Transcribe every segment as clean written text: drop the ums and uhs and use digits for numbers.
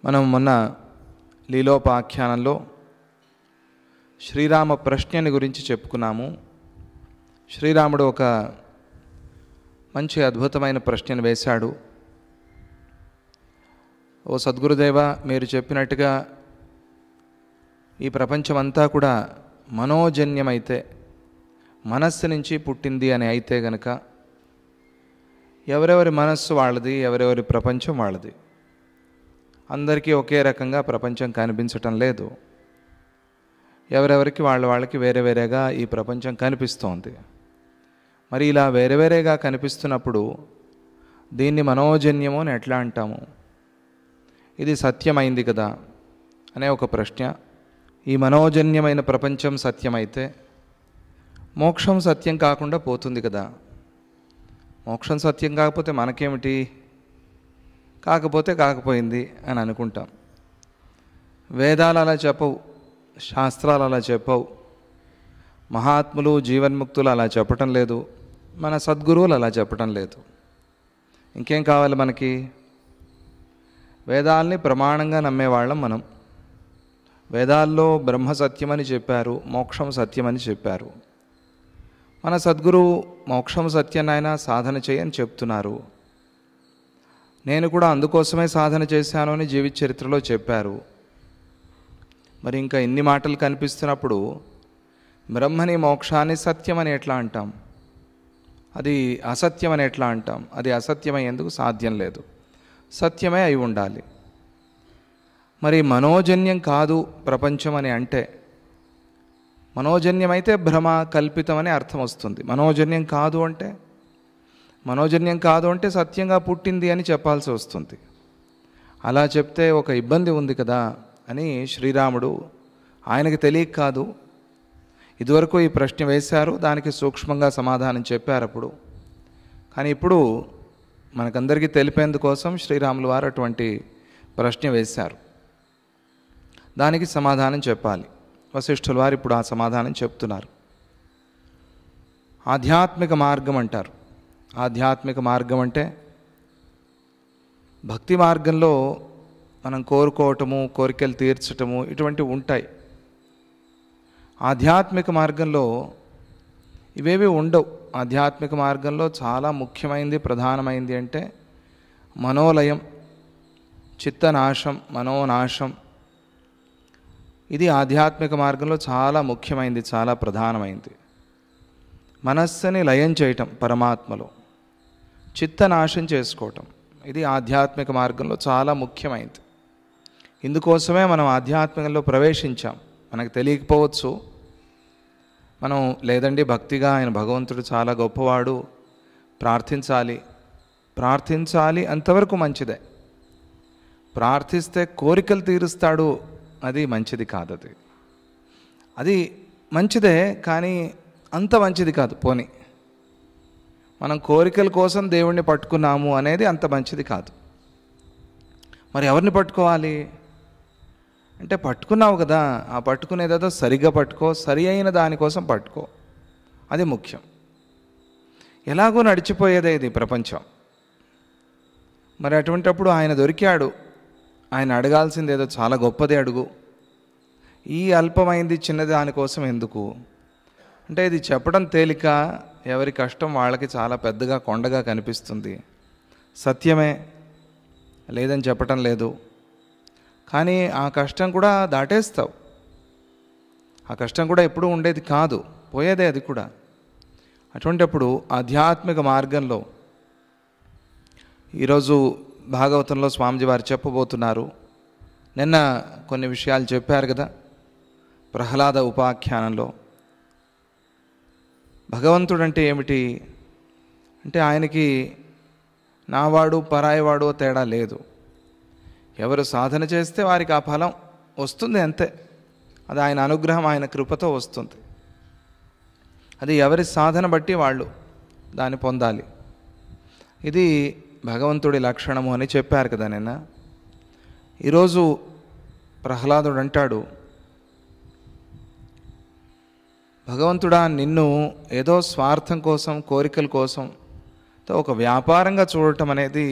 మనం మొన్న లీలోపాఖ్యానంలో శ్రీరామ ప్రశ్నని గురించి చెప్పుకున్నాము. శ్రీరాముడు ఒక మంచి అద్భుతమైన ప్రశ్నను వేశాడు. ఓ సద్గురుదేవ, మీరు చెప్పినట్టుగా ఈ ప్రపంచమంతా కూడా మనోజన్యమైతే, మనస్సు నుంచి పుట్టింది అని అయితే గనక ఎవరెవరి మనస్సు వాళ్ళది, ఎవరెవరి ప్రపంచం వాళ్ళది. అందరికీ ఒకే రకంగా ప్రపంచం కనిపించటం లేదు. ఎవరెవరికి వాళ్ళకి వేరే వేరేగా ఈ ప్రపంచం కనిపిస్తోంది. మరి ఇలా వేరే వేరేగా కనిపిస్తున్నప్పుడు దీన్ని మనోజన్యము అని ఎట్లా అంటాము? ఇది సత్యమైంది కదా అనే ఒక ప్రశ్న. ఈ మనోజన్యమైన ప్రపంచం సత్యమైతే మోక్షం సత్యం కాకుండా పోతుంది కదా. మోక్షం సత్యం కాకపోతే మనకేమిటి, కాకపోతే కాకపోయింది అని అనుకుంటాం. వేదాలు అలా చెప్పవు, శాస్త్రాలు అలా చెప్పవు, మహాత్ములు జీవన్ముక్తులు అలా చెప్పటం లేదు, మన సద్గురువులు అలా చెప్పటం లేదు. ఇంకేం కావాలి మనకి? వేదాల్ని ప్రమాణంగా నమ్మేవాళ్ళం మనం. వేదాల్లో బ్రహ్మ సత్యమని చెప్పారు, మోక్షం సత్యమని చెప్పారు. మన సద్గురువు మోక్షం సత్యాన్నైనా సాధన చేయని చెప్తున్నారు. నేను కూడా అందుకోసమే సాధన చేశాను అని జీవిత చరిత్రలో చెప్పారు. మరి ఇంకా ఇన్ని మాటలు కనిపిస్తున్నప్పుడు బ్రహ్మని మోక్షాన్ని సత్యమని ఎట్లా అంటాం? అది అసత్యమని ఎట్లా అంటాం? అది అసత్యమయ్యేందుకు సాధ్యం లేదు, సత్యమే అయి ఉండాలి. మరి మనోజన్యం కాదు ప్రపంచం అని అంటే, మనోజన్యమైతే భ్రమ, కల్పితం అనే అర్థం వస్తుంది. మనోజన్యం కాదు అంటే సత్యంగా పుట్టింది అని చెప్పాల్సి వస్తుంది. అలా చెప్తే ఒక ఇబ్బంది ఉంది కదా అని శ్రీరాముడు, ఆయనకి తెలియక కాదు, ఇదివరకు ఈ ప్రశ్న వేశారు, దానికి సూక్ష్మంగా సమాధానం చెప్పారు అప్పుడు. కానీ ఇప్పుడు మనకందరికీ తెలిపేందుకోసం శ్రీరాములు వారు అటువంటి ప్రశ్న వేశారు. దానికి సమాధానం చెప్పాలి. వశిష్ఠుల వారు ఇప్పుడు ఆ సమాధానం చెప్తున్నారు. ఆధ్యాత్మిక మార్గం అంటారు. ఆధ్యాత్మిక మార్గం అంటే భక్తి మార్గంలో మనం కోరుకోవటము, కోరికలు తీర్చటము ఇటువంటివి ఉంటాయి. ఆధ్యాత్మిక మార్గంలో ఇవేవి ఉండవు. ఆధ్యాత్మిక మార్గంలో చాలా ముఖ్యమైనది, ప్రధానమైనది అంటే మనోలయం, చిత్తనాశం, మనోనాశం. ఇది ఆధ్యాత్మిక మార్గంలో చాలా ముఖ్యమైనది, చాలా ప్రధానమైనది. మనస్సుని లయం చేయటం పరమాత్మలో, చిత్తనాశం చేసుకోవటం, ఇది ఆధ్యాత్మిక మార్గంలో చాలా ముఖ్యమైనది. ఇందుకోసమే మనం ఆధ్యాత్మికంలో ప్రవేశించాం. మనకు తెలియకపోవచ్చు. మనం లేదండి భక్తిగా ఆయన భగవంతుడు చాలా గొప్పవాడు, ప్రార్థించాలి అంతవరకు మంచిదే. ప్రార్థిస్తే కోరికలు తీరుస్తాడు, అది మంచిది కాదు. అది మంచిదే, కానీ అంత మంచిది కాదు. పోనీ మనం కోరికల కోసం దేవుణ్ణి పట్టుకున్నాము అనేది అంత మంచిది కాదు. మరి ఎవరిని పట్టుకోవాలి అంటే, పట్టుకున్నావు కదా, ఆ పట్టుకునేదేదో సరిగ్గా పట్టుకో, సరి అయిన దానికోసం పట్టుకో, అది ముఖ్యం. ఎలాగో నడిచిపోయేదే ఇది ప్రపంచం. మరి అటువంటిప్పుడు ఆయన దొరికాడు, ఆయన అడగాల్సింది ఏదో చాలా గొప్పదే అడుగు. ఈ అల్పమైంది చిన్నది దానికోసం ఎందుకు అంటే, ఇది చెప్పడం తేలిక, ఎవరి కష్టం వాళ్ళకి చాలా పెద్దగా కొండగా కనిపిస్తుంది. సత్యమే, లేదని చెప్పటం లేదు. కానీ ఆ కష్టం కూడా దాటేస్తావు. ఆ కష్టం కూడా ఎప్పుడూ ఉండేది కాదు, పోయేదే అది కూడా. అటువంటిప్పుడు ఆధ్యాత్మిక మార్గంలో ఈరోజు భాగవతంలో స్వామిజీ వారు చెప్పబోతున్నారు. నిన్న కొన్ని విషయాలు చెప్పారు కదా. ప్రహ్లాద ఉపాఖ్యానంలో భగవంతుడు అంటే ఏమిటి అంటే, ఆయనకి నావాడు పరాయివాడు తేడా లేదు. ఎవరు సాధన చేస్తే వారికి ఆ ఫలం వస్తుంది, అంతే. అది ఆయన అనుగ్రహం, ఆయన కృపతో వస్తుంది. అది ఎవరి సాధన బట్టి వాళ్ళు దాన్ని పొందాలి. ఇది భగవంతుడి లక్షణము అని చెప్పారు కదా నిన్న. ఈరోజు ప్రహ్లాదుడు అంటాడు, భగవంతుడా, నిన్ను ఏదో స్వార్థం కోసం, కోరికల కోసం ఒక వ్యాపారంగా చూడటం అనేది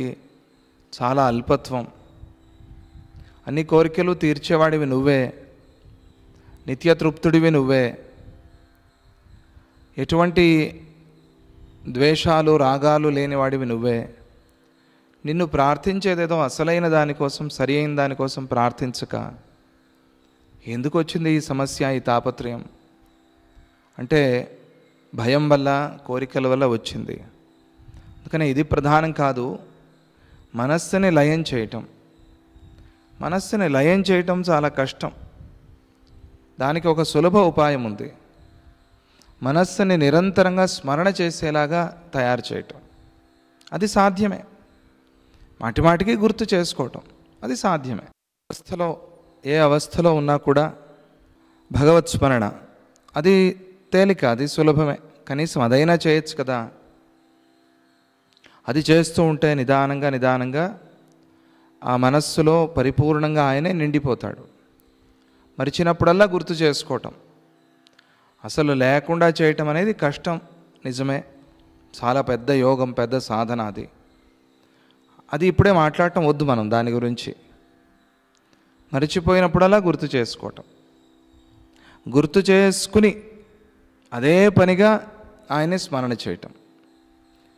చాలా అల్పత్వం. అన్ని కోరికలు తీర్చేవాడివి నువ్వే, నిత్యతృప్తుడివి నువ్వే, ఎటువంటి ద్వేషాలు రాగాలు లేనివాడివి నువ్వే. నిన్ను ప్రార్థించేదేదో అసలైన దానికోసం, సరి అయిన దానికోసం ప్రార్థించక ఎందుకు వచ్చింది ఈ సమస్య, ఈ తాపత్రయం అంటే భయం వల్ల, కోరికల వల్ల వచ్చింది. అందుకని ఇది ప్రధానం కాదు. మనస్సుని లయం చేయటం, మనస్సుని లయం చేయటం చాలా కష్టం. దానికి ఒక సులభ ఉపాయం ఉంది. మనస్సుని నిరంతరంగా స్మరణ చేసేలాగా తయారు చేయటం, అది సాధ్యమే. మాటిమాటికి గుర్తు చేసుకోవటం, అది సాధ్యమే. అవస్థలో, ఏ అవస్థలో ఉన్నా కూడా భగవత్ స్మరణ అది తేలిక, అది సులభమే. కనీసం అదైనా చేయొచ్చు కదా. అది చేస్తూ ఉంటే నిదానంగా నిదానంగా ఆ మనస్సులో పరిపూర్ణంగా ఆయనే నిండిపోతాడు. మరిచినప్పుడల్లా గుర్తు చేసుకోవటం. అసలు లేకుండా చేయటం అనేది కష్టం, నిజమే. చాలా పెద్ద యోగం, పెద్ద సాధన అది. అది ఇప్పుడే మాట్లాడటం వద్దు మనం దాని గురించి. మరిచిపోయినప్పుడల్లా గుర్తు చేసుకోవటం, గుర్తు చేసుకుని అదే పనిగా ఆయన్ని స్మరణ చేయటం.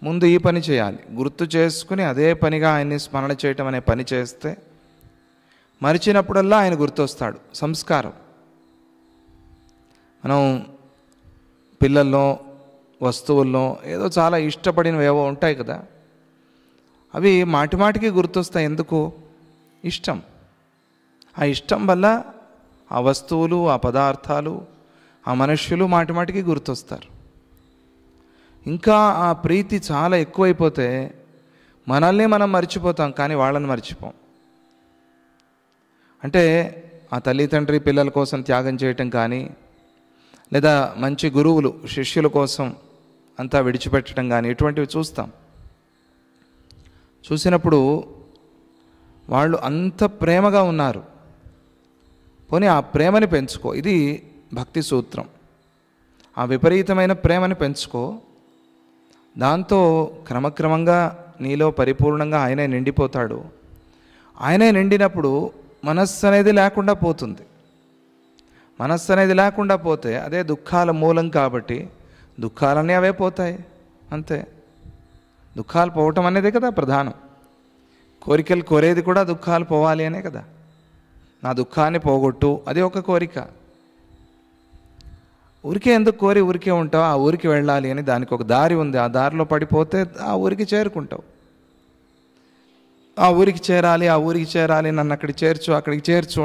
ముందు ఈ పని చేయాలి, గుర్తు చేసుకుని అదే పనిగా ఆయన్ని స్మరణ చేయటం అనే పని చేస్తే మరిచినప్పుడల్లా ఆయన గుర్తొస్తాడు. సంస్కారం. మనం పిల్లల్లో, వస్తువుల్లో ఏదో చాలా ఇష్టపడినవి ఏవో ఉంటాయి కదా, అవి మాటిమాటికి గుర్తొస్తాయి. ఎందుకు? ఇష్టం. ఆ ఇష్టం వల్ల ఆ వస్తువులు, ఆ పదార్థాలు, ఆ మనుష్యులు మాటిమాటికి గుర్తొస్తారు. ఇంకా ఆ ప్రీతి చాలా ఎక్కువైపోతే మనల్ని మనం మర్చిపోతాం, కానీ వాళ్ళని మర్చిపోం. అంటే ఆ తల్లిదండ్రి పిల్లల కోసం త్యాగం చేయటం కానీ, లేదా మంచి గురువులు శిష్యుల కోసం అంతా విడిచిపెట్టడం కానీ, ఇటువంటివి చూస్తాం. చూసినప్పుడు వాళ్ళు అంత ప్రేమగా ఉన్నారు. పోనీ ఆ ప్రేమని పెంచుకో, ఇది భక్తి సూత్రం. ఆ విపరీతమైన ప్రేమని పెంచుకో. దాంతో క్రమక్రమంగా నీలో పరిపూర్ణంగా ఆయనే నిండిపోతాడు. ఆయనే నిండినప్పుడు మనస్సు అనేది లేకుండా పోతుంది. మనస్సు అనేది లేకుండా పోతే అదే దుఃఖాల మూలం కాబట్టి దుఃఖాలన్నీ అవే పోతాయి, అంతే. దుఃఖాలు పోవటం అనేదే కదా ప్రధానం. కోరికలు కోరేది కూడా దుఃఖాలు పోవాలి అనే కదా. నా దుఃఖాన్ని పోగొట్టు, అది ఒక కోరిక. ఊరికే ఎందుకు కోరి ఊరికే ఉంటావు? ఆ ఊరికి వెళ్ళాలి అని దానికి ఒక దారి ఉంది. ఆ దారిలో పడిపోతే ఆ ఊరికి చేరుకుంటావు. ఆ ఊరికి చేరాలి, ఆ ఊరికి చేరాలి, నన్ను అక్కడికి చేర్చు, అక్కడికి చేర్చు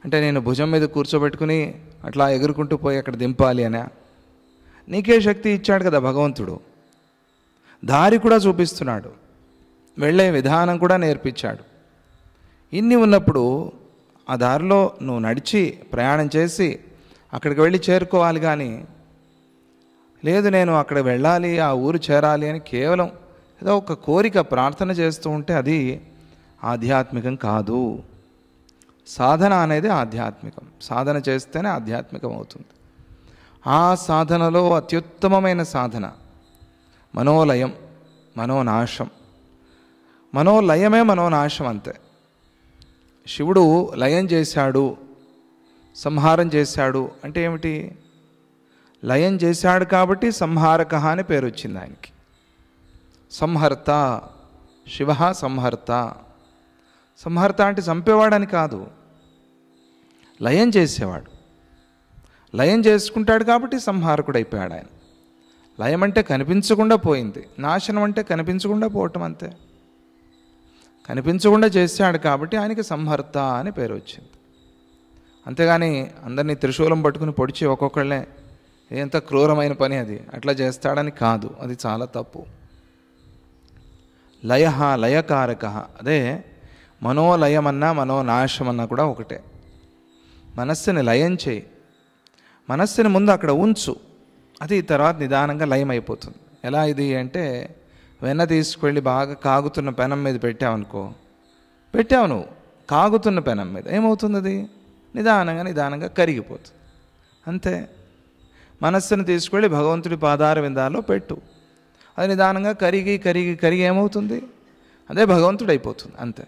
అంటే నేను భుజం మీద కూర్చోబెట్టుకుని అట్లా ఎగురుకుంటూ పోయి అక్కడ దింపాలి అనే? నీకే శక్తి ఇచ్చాడు కదా భగవంతుడు. దారి కూడా చూపిస్తున్నాడు, వెళ్ళే విధానం కూడా నేర్పించాడు. ఇన్ని ఉన్నప్పుడు ఆ దారిలో నువ్వు నడిచి ప్రయాణం చేసి అక్కడికి వెళ్ళి చేరుకోవాలి. కానీ లేదు నేను అక్కడ వెళ్ళాలి, ఆ ఊరు చేరాలి అని కేవలం ఏదో ఒక కోరిక, ప్రార్థన చేస్తూ ఉంటే అది ఆధ్యాత్మికం కాదు. సాధన అనేది ఆధ్యాత్మికం. సాధన చేస్తేనే ఆధ్యాత్మికం అవుతుంది. ఆ సాధనలో అత్యుత్తమమైన సాధన మనోలయం, మనోనాశం. మనోలయమే మనోనాశం, అంతే. శివుడు లయం చేశాడు, సంహారం చేశాడు అంటే ఏమిటి? లయం చేశాడు కాబట్టి సంహారక అని పేరు వచ్చింది ఆయనకి. సంహర్త, శివ సంహర్త. సంహర్త అంటే చంపేవాడని కాదు, లయం చేసేవాడు. లయం చేసుకుంటాడు కాబట్టి సంహారకుడు అయిపోయాడు ఆయన. లయం అంటే కనిపించకుండా పోయింది, నాశనం అంటే కనిపించకుండా పోవటం, అంతే. కనిపించకుండా చేశాడు కాబట్టి ఆయనకి సంహర్త అని పేరు వచ్చింది. అంతేగాని అందరినీ త్రిశూలం పట్టుకుని పొడిచి ఒక్కొక్కళ్ళే ఎంత క్రూరమైన పని అది, అట్లా చేస్తాడని కాదు. అది చాలా తప్పు. లయ, లయకారక. అదే మనోలయమన్నా మనోనాశమన్నా కూడా ఒకటే. మనస్సుని లయం చేయి, మనస్సుని ముందు అక్కడ ఉంచు, అది తర్వాత నిదానంగా లయం అయిపోతుంది. ఎలా ఇది అంటే, వెన్న తీసుకువెళ్ళి బాగా కాగుతున్న పెనం మీద పెట్టావు నువ్వు కాగుతున్న పెనం మీద ఏమవుతుంది? అది నిదానంగా నిదానంగా కరిగిపోతుంది, అంతే. మనస్సును తీసుకువెళ్ళి భగవంతుడి పాదార విందాల్లో పెట్టు, అది నిదానంగా కరిగి కరిగి కరిగి ఏమవుతుంది? అదే భగవంతుడు అయిపోతుంది, అంతే.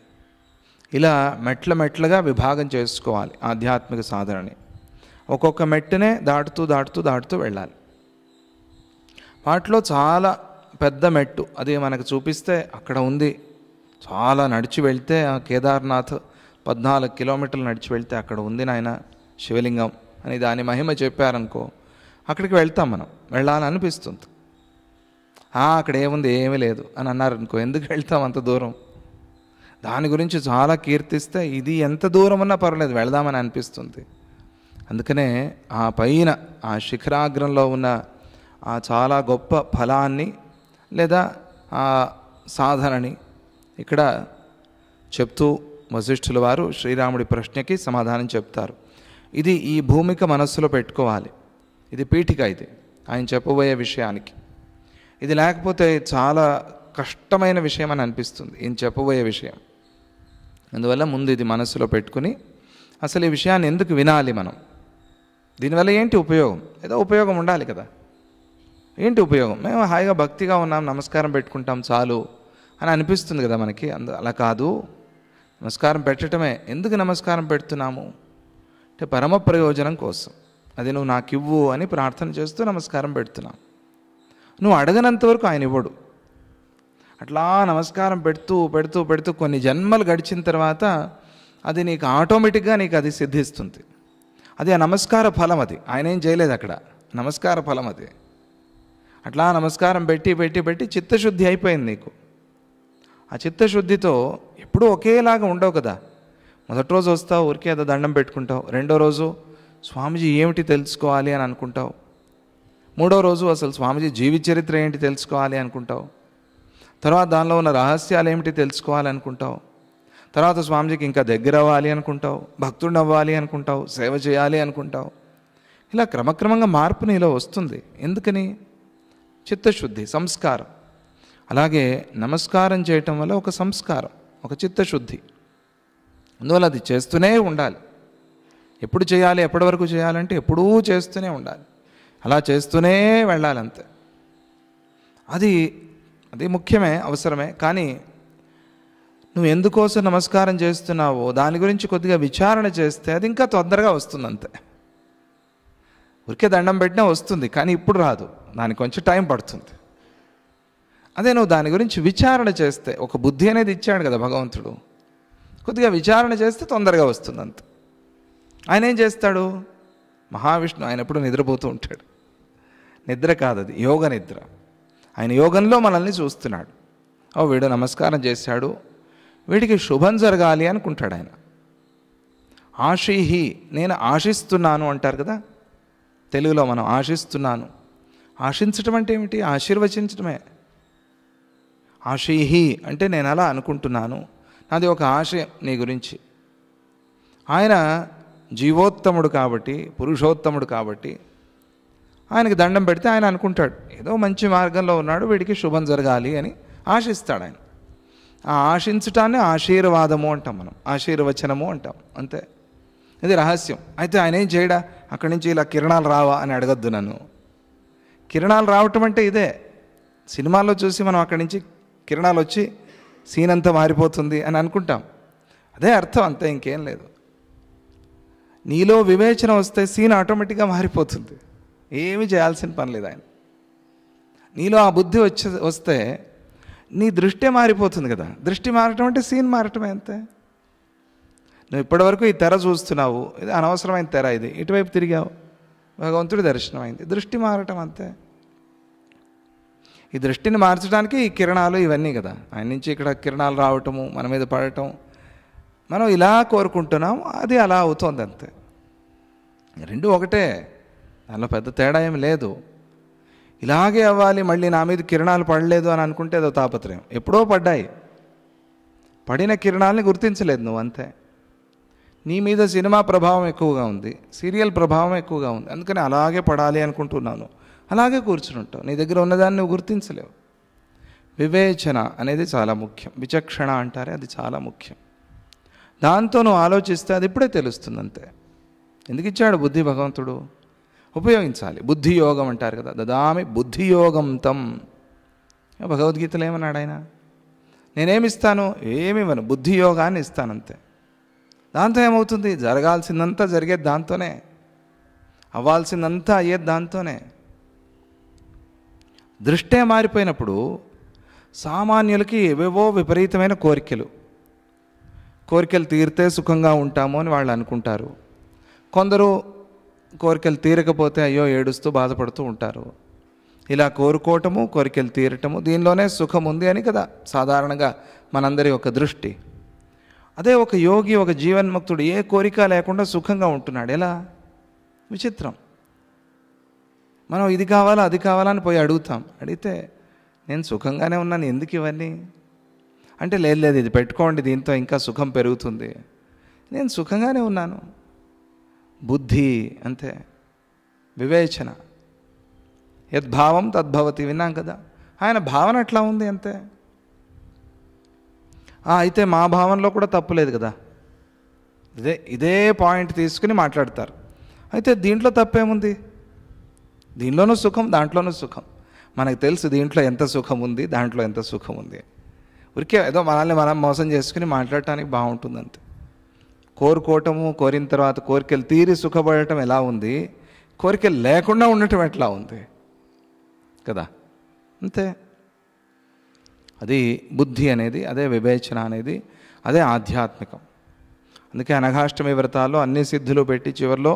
ఇలా మెట్లుగా విభాగం చేసుకోవాలి ఆధ్యాత్మిక సాధనని. ఒక్కొక్క మెట్టునే దాటుతూ వెళ్ళాలి. వాటిలో చాలా పెద్ద మెట్టు అది మనకు చూపిస్తే అక్కడ ఉంది, చాలా నడిచి వెళ్తే ఆ కేదార్నాథ్ 14 కిలోమీటర్లు నడిచి వెళ్తే అక్కడ ఉంది నాయన శివలింగం అని దాని మహిమ చెప్పారనుకో, అక్కడికి వెళ్తాం. మనం వెళ్ళాలనిపిస్తుంది. అక్కడ ఏముంది, ఏమీ లేదు అని అన్నారనుకో, ఎందుకు వెళ్తాం అంత దూరం? దాని గురించి చాలా కీర్తిస్తే ఇది ఎంత దూరం ఉన్నా పర్వాలేదు వెళదామని అనిపిస్తుంది. అందుకనే ఆ పైన ఆ శిఖరాగ్రంలో ఉన్న ఆ చాలా గొప్ప ఫలాన్ని లేదా ఆ సాధనని ఇక్కడ చెప్తూ వశిష్ఠుల వారు శ్రీరాముడి ప్రశ్నకి సమాధానం చెప్తారు. ఇది ఈ భూమిక మనస్సులో పెట్టుకోవాలి. ఇది పీఠిక, ఇది ఆయన చెప్పబోయే విషయానికి. ఇది లేకపోతే చాలా కష్టమైన విషయం అని అనిపిస్తుంది ఈయన చెప్పబోయే విషయం. అందువల్ల ముందు ఇది మనస్సులో పెట్టుకుని అసలు ఈ విషయాన్ని ఎందుకు వినాలి మనం, దీనివల్ల ఏంటి ఉపయోగం, ఏదో ఉపయోగం ఉండాలి కదా. ఏంటి ఉపయోగం? మేము హాయిగా భక్తిగా ఉన్నాం, నమస్కారం పెట్టుకుంటాం చాలు అని అనిపిస్తుంది కదా మనకి. అలా కాదు, నమస్కారం పెట్టడమే. ఎందుకు నమస్కారం పెడుతున్నాము అంటే పరమ ప్రయోజనం కోసం. అది నువ్వు నాకు ఇవ్వు అని ప్రార్థన చేస్తూ నమస్కారం పెడుతున్నాం. నువ్వు అడగనంత వరకు ఆయన ఇవ్వడు. అట్లా నమస్కారం పెడుతూ కొన్ని జన్మలు గడిచిన తర్వాత అది నీకు ఆటోమేటిక్గా నీకు అది సిద్ధిస్తుంది. అది ఆ నమస్కార ఫలం. అది ఆయన ఏం చేయలేదు అక్కడ, నమస్కార ఫలం అది. అట్లా నమస్కారం పెట్టి చిత్తశుద్ధి అయిపోయింది నీకు. ఆ చిత్తశుద్ధితో ఎప్పుడూ ఒకేలాగా ఉండవు కదా. మొదటి రోజు వస్తావు, ఊరికే ఏదో దండం పెట్టుకుంటావు. రెండో రోజు స్వామీజీ ఏమిటి తెలుసుకోవాలి అని అనుకుంటావు. మూడో రోజు అసలు స్వామీజీ జీవిత చరిత్ర ఏంటి తెలుసుకోవాలి అనుకుంటావు. తర్వాత దానిలో ఉన్న రహస్యాలు ఏమిటి తెలుసుకోవాలి అనుకుంటావు. తర్వాత స్వామీజీకి ఇంకా దగ్గర అవ్వాలి అనుకుంటావు, భక్తుడిని అవ్వాలి అనుకుంటావు, సేవ చేయాలి అనుకుంటావు. ఇలా క్రమక్రమంగా మార్పు నీలో వస్తుంది. ఎందుకని? చిత్తశుద్ధి, సంస్కారం. అలాగే నమస్కారం చేయటం వల్ల ఒక సంస్కారం, ఒక చిత్తశుద్ధి. అందువల్ల అది చేస్తూనే ఉండాలి. ఎప్పుడు చేయాలి, ఎప్పటి వరకు చేయాలంటే ఎప్పుడూ చేస్తూనే ఉండాలి. అలా చేస్తూనే వెళ్ళాలంతే. అది ముఖ్యమే, అవసరమే. కానీ నువ్వు ఎందుకోసం నమస్కారం చేస్తున్నావో దాని గురించి కొద్దిగా విచారణ చేస్తే అది ఇంకా తొందరగా వస్తుంది. అంతే. ఊరికే దండం పెట్టినా వస్తుంది, కానీ ఇప్పుడు రాదు, దానికి కొంచెం టైం పడుతుంది. అదే నువ్వు దాని గురించి విచారణ చేస్తే, ఒక బుద్ధి అనేది ఇచ్చాడు కదా భగవంతుడు, కొద్దిగా విచారణ చేస్తే తొందరగా వస్తుంది అంతే. ఆయన ఏం చేస్తాడు? మహావిష్ణు ఆయన ఎప్పుడు నిద్రపోతూ ఉంటాడు. నిద్ర కాదు, అది యోగ నిద్ర. ఆయన యోగంలో మనల్ని చూస్తున్నాడు. వీడు నమస్కారం చేశాడు, వీడికి శుభం జరగాలి అనుకుంటాడు ఆయన. ఆశీహి, నేను ఆశిస్తున్నాను అంటారు కదా తెలుగులో. మనం ఆశిస్తున్నాను. ఆశించటం అంటే ఏమిటి? ఆశీర్వచించటమే. ఆశీహి అంటే నేను అలా అనుకుంటున్నాను, నాది ఒక ఆశయం నీ గురించి. ఆయన జీవోత్తముడు కాబట్టి, పురుషోత్తముడు కాబట్టి ఆయనకి దండం పెడితే ఆయన అనుకుంటాడు ఏదో మంచి మార్గంలో ఉన్నాడు, వీడికి శుభం జరగాలి అని ఆశిస్తాడు ఆయన. ఆ ఆశించటాన్ని ఆశీర్వాదము అంటాం మనం, ఆశీర్వచనము అంటాం. అంతే, ఇది రహస్యం. అయితే ఆయన ఏం చేయడా, అక్కడి నుంచి ఇలా కిరణాలు రావా అని అడగద్దు నన్ను. కిరణాలు రావటం అంటే ఇదే. సినిమాల్లో చూసి మనం అక్కడి నుంచి కిరణాలు వచ్చి సీన్ అంతా మారిపోతుంది అని అనుకుంటాం. అదే అర్థం, అంతే, ఇంకేం లేదు. నీలో వివేచన వస్తే సీన్ ఆటోమేటిక్గా మారిపోతుంది, ఏమీ చేయాల్సిన పని లేదు ఆయన. నీలో ఆ బుద్ధి వస్తే నీ దృష్టే మారిపోతుంది కదా. దృష్టి మారటం అంటే సీన్ మారటమే, అంతే. నువ్వు ఇప్పటివరకు ఈ తెర చూస్తున్నావు, ఇది అనవసరమైన తెర, ఇది ఇటువైపు తిరిగావు, భగవంతుడి దర్శనం అయింది, దృష్టి మారటం అంతే. ఈ దృష్టిని మార్చడానికి ఈ కిరణాలు ఇవన్నీ కదా. ఆయన నుంచి ఇక్కడ కిరణాలు రావటము, మన మీద పడటం, మనం ఇలా కోరుకుంటున్నాం, అది అలా అవుతుంది అంతే. రెండు ఒకటే, దానిలో పెద్ద తేడా ఏమి లేదు. ఇలాగే అవ్వాలి, మళ్ళీ నా మీద కిరణాలు పడలేదు అని అనుకుంటే ఏదో తాపత్రయం. ఎప్పుడో పడ్డాయి, పడిన కిరణాలని గుర్తించలేదు నువ్వు, అంతే. నీ మీద సినిమా ప్రభావం ఎక్కువగా ఉంది, సీరియల్ ప్రభావం ఎక్కువగా ఉంది, అందుకని అలాగే పడాలి అనుకుంటున్నాను, అలాగే కూర్చుని ఉంటావు. నీ దగ్గర ఉన్నదాన్ని నువ్వు గుర్తించలేవు. వివేచన అనేది చాలా ముఖ్యం. విచక్షణ అంటారే, అది చాలా ముఖ్యం. దాంతో నువ్వు ఆలోచిస్తే అది ఇప్పుడే తెలుస్తుంది, అంతే. ఎందుకు ఇచ్చాడు బుద్ధి భగవంతుడు? ఉపయోగించాలి. బుద్ధి యోగం అంటారు కదా, దదామి బుద్ధియోగం తం. భగవద్గీతలో ఏమన్నాడు ఆయన? నేనేమిస్తాను? ఏమివ్వను, బుద్ధి యోగాన్ని ఇస్తానంతే. దాంతో ఏమవుతుంది? జరగాల్సిందంతా జరిగేది దాంతోనే, అవ్వాల్సిందంతా అయ్యేది దాంతోనే. దృష్టే మారిపోయినప్పుడు సామాన్యులకి ఏవేవో విపరీతమైన కోరికలు తీరితే సుఖంగా ఉంటాము అని వాళ్ళు అనుకుంటారు. కొందరు కోరికలు తీరకపోతే అయ్యో ఏడుస్తూ బాధపడుతూ ఉంటారు. ఇలా కోరుకోవటము, కోరికలు తీరటము, దీనిలోనే సుఖం ఉంది అని కదా సాధారణంగా మనందరి ఒక దృష్టి. అదే ఒక యోగి, ఒక జీవన్ముక్తుడు ఏ కోరిక లేకుండా సుఖంగా ఉంటున్నాడు. ఎలా? విచిత్రం. మనం ఇది కావాలా అది కావాలా అని పోయి అడుగుతాం. అడిగితే నేను సుఖంగానే ఉన్నాను, ఎందుకు ఇవన్నీ అంటే, లేదు ఇది పెట్టుకోండి, దీంతో ఇంకా సుఖం పెరుగుతుంది. నేను సుఖంగానే ఉన్నాను. బుద్ధి అంతే, వివేచన. యద్భావం తద్భవతి విన్నాం కదా. ఆయన భావన అట్లా ఉంది అంతే. అయితే మా భావనలో కూడా తప్పులేదు కదా. ఇదే పాయింట్ తీసుకుని మాట్లాడతారు. అయితే దీంట్లో తప్పేముంది? దీనిలోనూ సుఖం, దాంట్లోనూ సుఖం. మనకు తెలుసు దీంట్లో ఎంత సుఖం ఉంది, దాంట్లో ఎంత సుఖం ఉంది. ఊరికే ఏదో మనల్ని మనం మోసం చేసుకుని మాట్లాడటానికి బాగుంటుంది అంతే. కోరుకోవటము, కోరిన తర్వాత కోరికలు తీరి సుఖపడటం ఎలా ఉంది, కోరికలు లేకుండా ఉండటం ఎట్లా ఉంది కదా. అంతే. అది బుద్ధి అనేది, అదే వివేచన అనేది, అదే ఆధ్యాత్మికం. అందుకే అనఘాష్టమి వ్రతాల్లో అన్ని సిద్ధులు పెట్టి చివరిలో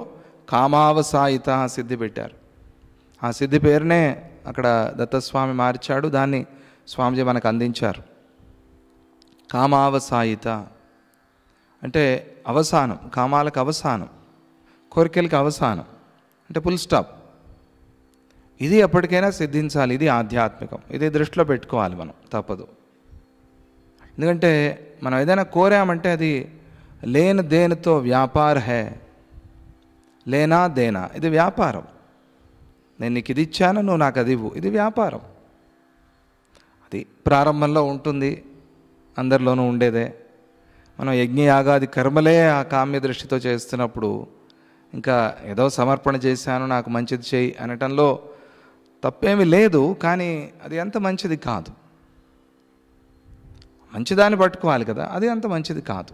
కామావసాయిత సిద్ధి పెట్టారు. ఆ సిద్ధి పేరునే అక్కడ దత్తస్వామి మార్చాడు, దాన్ని స్వామిజీ మనకు అందించారు. కామావసాయిత అంటే అవసానం, కామాలకు అవసానం, కోరికలకి అవసానం అంటే ఫుల్ స్టాప్. ఇది ఎప్పటికైనా సిద్ధించాలి, ఇది ఆధ్యాత్మికం. ఇది దృష్టిలో పెట్టుకోవాలి మనం, తప్పదు. ఎందుకంటే మనం ఏదైనా కోరామంటే అది లేని దేనితో వ్యాపార హే, లేనా దేనా, ఇది వ్యాపారం. నేను నీకు ఇది ఇచ్చాను, నువ్వు నాకు అది ఇవ్వు, ఇది వ్యాపారం. అది ప్రారంభంలో ఉంటుంది, అందరిలోనూ ఉండేదే. మనం యజ్ఞయాగాది కర్మలే ఆ కామ్య దృష్టితో చేస్తున్నప్పుడు ఇంకా ఏదో సమర్పణ చేశాను, నాకు మంచిది చేయి అనటంలో తప్పేమీ లేదు. కానీ అది అంత మంచిది కాదు. మంచిదాన్ని పట్టుకోవాలి కదా, అది అంత మంచిది కాదు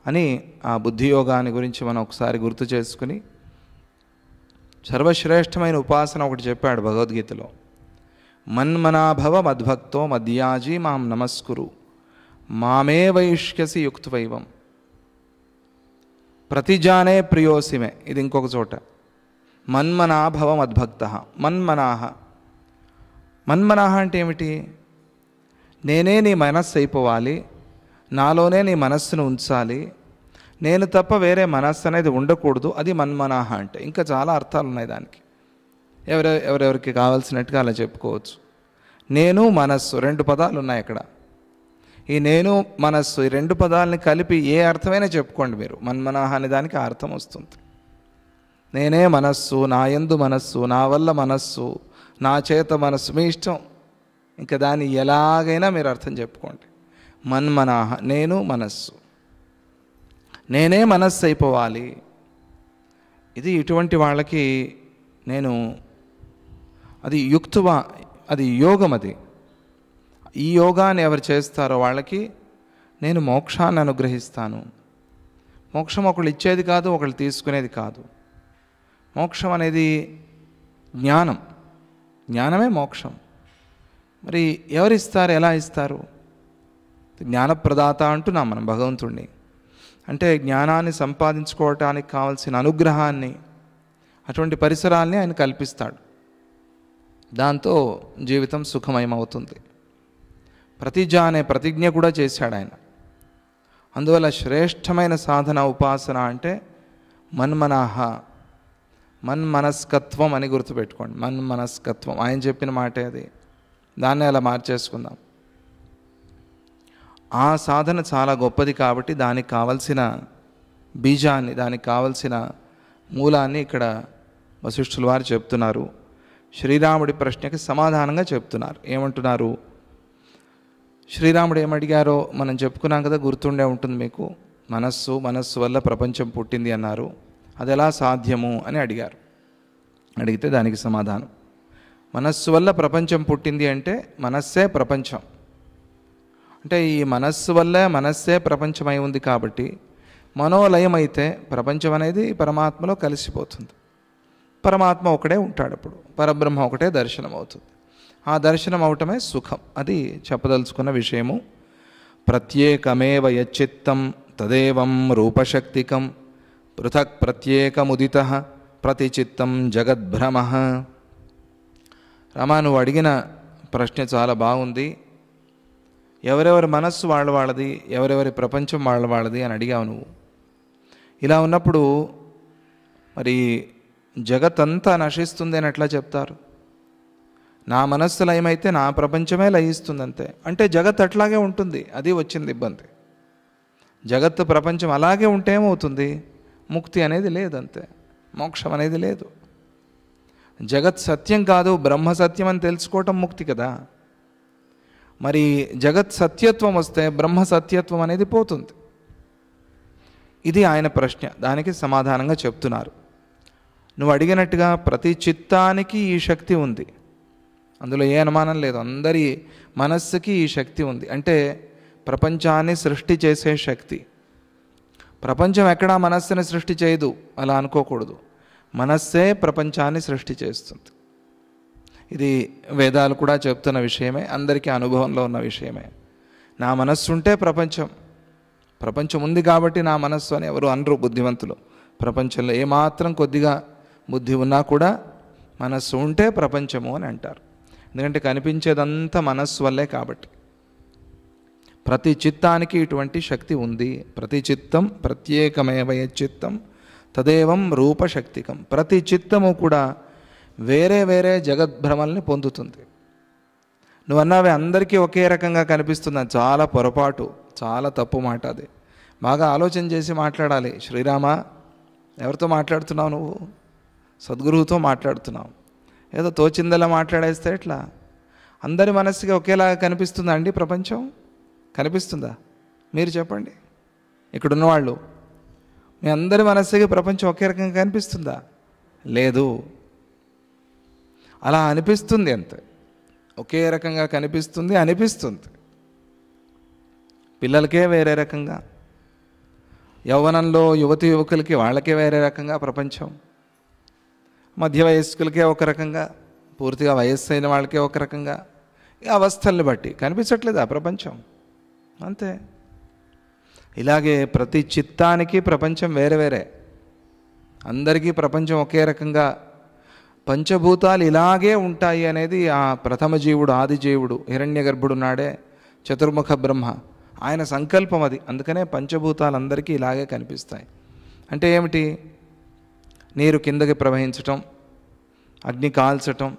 అని ఆ బుద్ధి యోగాన్ని గురించి మనం ఒకసారి గుర్తు చేసుకుని, సర్వశ్రేష్టమైన ఉపాసన ఒకటి చెప్పాడు భగవద్గీతలో. మన్మనాభవ మద్భక్తో మద్యాజీ మాం నమస్కురు మామే వైష్యసి యుక్తవైవం ప్రతిజానే ప్రియోసిమే. ఇది ఇంకొక చోట. మన్మనాభవ మద్భక్త. మన్మనాహ అంటే ఏమిటి? నేనే నీ మనస్సు అయిపోవాలి, నాలోనే నీ మనస్సును ఉంచాలి, నేను తప్ప వేరే మనస్సు అనేది ఉండకూడదు. అది మన్మనాహ అంటే. ఇంకా చాలా అర్థాలు ఉన్నాయి దానికి, ఎవరెవరికి కావాల్సినట్టుగా అలా చెప్పుకోవచ్చు. నేను మనస్సు, రెండు పదాలు ఉన్నాయి అక్కడ. ఈ నేను మనస్సు, ఈ రెండు పదాలని కలిపి ఏ అర్థమైనా చెప్పుకోండి మీరు, మన్మనాహ అనే దానికి ఆ అర్థం వస్తుంది. నేనే మనస్సు, నా యందు మనస్సు, నా వల్ల మనస్సు, నా చేత మనస్సు, మీ ఇష్టం. ఇంకా దాన్ని ఎలాగైనా మీరు అర్థం చెప్పుకోండి. మన్మనాహ, నేను మనస్సు, నేనే మనస్సు అయిపోవాలి. ఇది ఇటువంటి వాళ్ళకి నేను, అది యుక్తువా, అది యోగం. అది ఈ యోగాన్ని ఎవరు చేస్తారో వాళ్ళకి నేను మోక్షాన్ని అనుగ్రహిస్తాను. మోక్షం ఒకళ్ళు ఇచ్చేది కాదు, ఒకళ్ళు తీసుకునేది కాదు. మోక్షం అనేది జ్ఞానం, జ్ఞానమే మోక్షం. మరి ఎవరిస్తారు, ఎలా ఇస్తారు? జ్ఞానప్రదాత అంటున్నాం మనం భగవంతుణ్ణి. అంటే జ్ఞానాన్ని సంపాదించుకోవటానికి కావలసిన అనుగ్రహాన్ని, అటువంటి పరిసరాల్ని ఆయన కల్పిస్తాడు. దాంతో జీవితం సుఖమయమవుతుంది. ప్రతిజానే ప్రతిజ్ఞ కూడా చేశాడు ఆయన. అందువల్ల శ్రేష్టమైన సాధన ఉపాసన అంటే మన్మనాహ, మన్మనస్కత్వం అని గుర్తుపెట్టుకోండి. మన్మనస్కత్వం ఆయన చెప్పిన మాటే అది. దాన్ని అలా మార్చేసుకుందాం. ఆ సాధన చాలా గొప్పది కాబట్టి దానికి కావలసిన బీజాన్ని, దానికి కావలసిన మూలాన్ని ఇక్కడ వశిష్ఠుల వారు చెప్తున్నారు. శ్రీరాముడి ప్రశ్నకి సమాధానంగా చెప్తున్నారు. ఏమంటున్నారు? శ్రీరాముడు ఏమడిగారో మనం చెప్పుకున్నాం కదా, గుర్తుండే ఉంటుంది మీకు. మనస్సు వల్ల ప్రపంచం పుట్టింది అన్నారు. అది ఎలా సాధ్యము అని అడిగారు. అడిగితే దానికి సమాధానం, మనస్సు వల్ల ప్రపంచం పుట్టింది అంటే మనస్సే ప్రపంచం. అంటే ఈ మనస్సు వల్లే మనస్సే ప్రపంచమై ఉంది కాబట్టి మనోలయం అయితే ప్రపంచం అనేది పరమాత్మలో కలిసిపోతుంది. పరమాత్మ ఒకడే ఉంటాడు, అప్పుడు పరబ్రహ్మ ఒకటే దర్శనం అవుతుంది. ఆ దర్శనం అవటమే సుఖం. అది చెప్పదలుచుకున్న విషయము. ప్రత్యేకమేవ యచ్చిత్తం తదేవం రూపశక్తికం పృథక్ ప్రత్యేకముదిత ప్రతిచిత్తం జగద్భ్రమ. రామా, నువ్వు అడిగిన ప్రశ్న చాలా బాగుంది. ఎవరెవరి మనస్సు వాళ్ళది, ఎవరెవరి ప్రపంచం వాళ్ళది అని అడిగావు నువ్వు. ఇలా ఉన్నప్పుడు మరి జగత్తంతా నశిస్తుంది అని ఎట్లా చెప్తారు? నా మనస్సు లయమైతే నా ప్రపంచమే లయిస్తుంది అంతే. అంటే జగత్ అట్లాగే ఉంటుంది, అది వచ్చింది ఇబ్బంది. జగత్తు ప్రపంచం అలాగే ఉంటే ఏమవుతుంది? ముక్తి అనేది లేదంతే, మోక్షం అనేది లేదు. జగత్ సత్యం కాదు, బ్రహ్మ సత్యం అని తెలుసుకోవటం ముక్తి కదా. మరి జగత్ సత్యత్వం వస్తే బ్రహ్మ సత్యత్వం అనేది పోతుంది. ఇది ఆయన ప్రశ్న, దానికి సమాధానంగా చెప్తున్నారు. నువ్వు అడిగినట్టుగా ప్రతి చిత్తానికి ఈ శక్తి ఉంది, అందులో ఏ అనుమానం లేదు. అందరి మనస్సుకి ఈ శక్తి ఉంది. అంటే ప్రపంచాన్ని సృష్టి చేసే శక్తి. ప్రపంచం ఎక్కడా మనస్సుని సృష్టి చేయదు, అలా అనుకోకూడదు. మనస్సే ప్రపంచాన్ని సృష్టి చేస్తుంది. ఇది వేదాలు కూడా చెప్తున్న విషయమే, అందరికీ అనుభవంలో ఉన్న విషయమే. నా మనస్సు ఉంటే ప్రపంచం ఉంది కాబట్టి నా మనస్సు అని ఎవరు అనరు బుద్ధిమంతులు. ప్రపంచంలో ఏమాత్రం కొద్దిగా బుద్ధి ఉన్నా కూడా మనస్సు ఉంటే ప్రపంచము అని అంటారు. ఎందుకంటే కనిపించేదంతా మనస్సు వల్లే కాబట్టి. ప్రతి చిత్తానికి ఇటువంటి శక్తి ఉంది. ప్రతి చిత్తం ప్రత్యేకమేవ యచ్చిత్తం తదేవం రూపశక్తికం. ప్రతి చిత్తము కూడా వేరే వేరే జగద్భ్రమల్ని పొందుతుంది. నువ్వు అన్నావే అందరికీ ఒకే రకంగా కనిపిస్తుంది, అది చాలా పొరపాటు, చాలా తప్పు మాట. అది బాగా ఆలోచన చేసి మాట్లాడాలి. శ్రీరామ, ఎవరితో మాట్లాడుతున్నావు నువ్వు? సద్గురువుతో మాట్లాడుతున్నావు. ఏదో తోచిందలా మాట్లాడేస్తే ఎట్లా? అందరి మనస్సుకి ఒకేలాగా కనిపిస్తుందా అండి ప్రపంచం? కనిపిస్తుందా? మీరు చెప్పండి. ఇక్కడున్నవాళ్ళు, మీ అందరి మనస్సుకి ప్రపంచం ఒకే రకంగా కనిపిస్తుందా? లేదు. అలా అనిపిస్తుంది అంతే, ఒకే రకంగా కనిపిస్తుంది అనిపిస్తుంది. పిల్లలకే వేరే రకంగా, యవ్వనంలో యువతి యువకులకి వాళ్ళకే వేరే రకంగా ప్రపంచం, మధ్య వయస్కులకే ఒక రకంగా, పూర్తిగా వయస్సు అయిన వాళ్ళకే ఒక రకంగా. ఈ అవస్థల్ని బట్టి కనిపించట్లేదు ఆ ప్రపంచం, అంతే. ఇలాగే ప్రతి చిత్తానికి ప్రపంచం వేరే వేరే. అందరికీ ప్రపంచం ఒకే రకంగా, పంచభూతాలు ఇలాగే ఉంటాయి అనేది ఆ ప్రథమ జీవుడు, ఆది జీవుడు, హిరణ్య గర్భుడున్నాడే, చతుర్ముఖ బ్రహ్మ, ఆయన సంకల్పం అది. అందుకనే పంచభూతాలు అందరికీ ఇలాగే కనిపిస్తాయి. అంటే ఏమిటి? నీరు కిందకి ప్రవహించటం, అగ్ని కాల్చటం,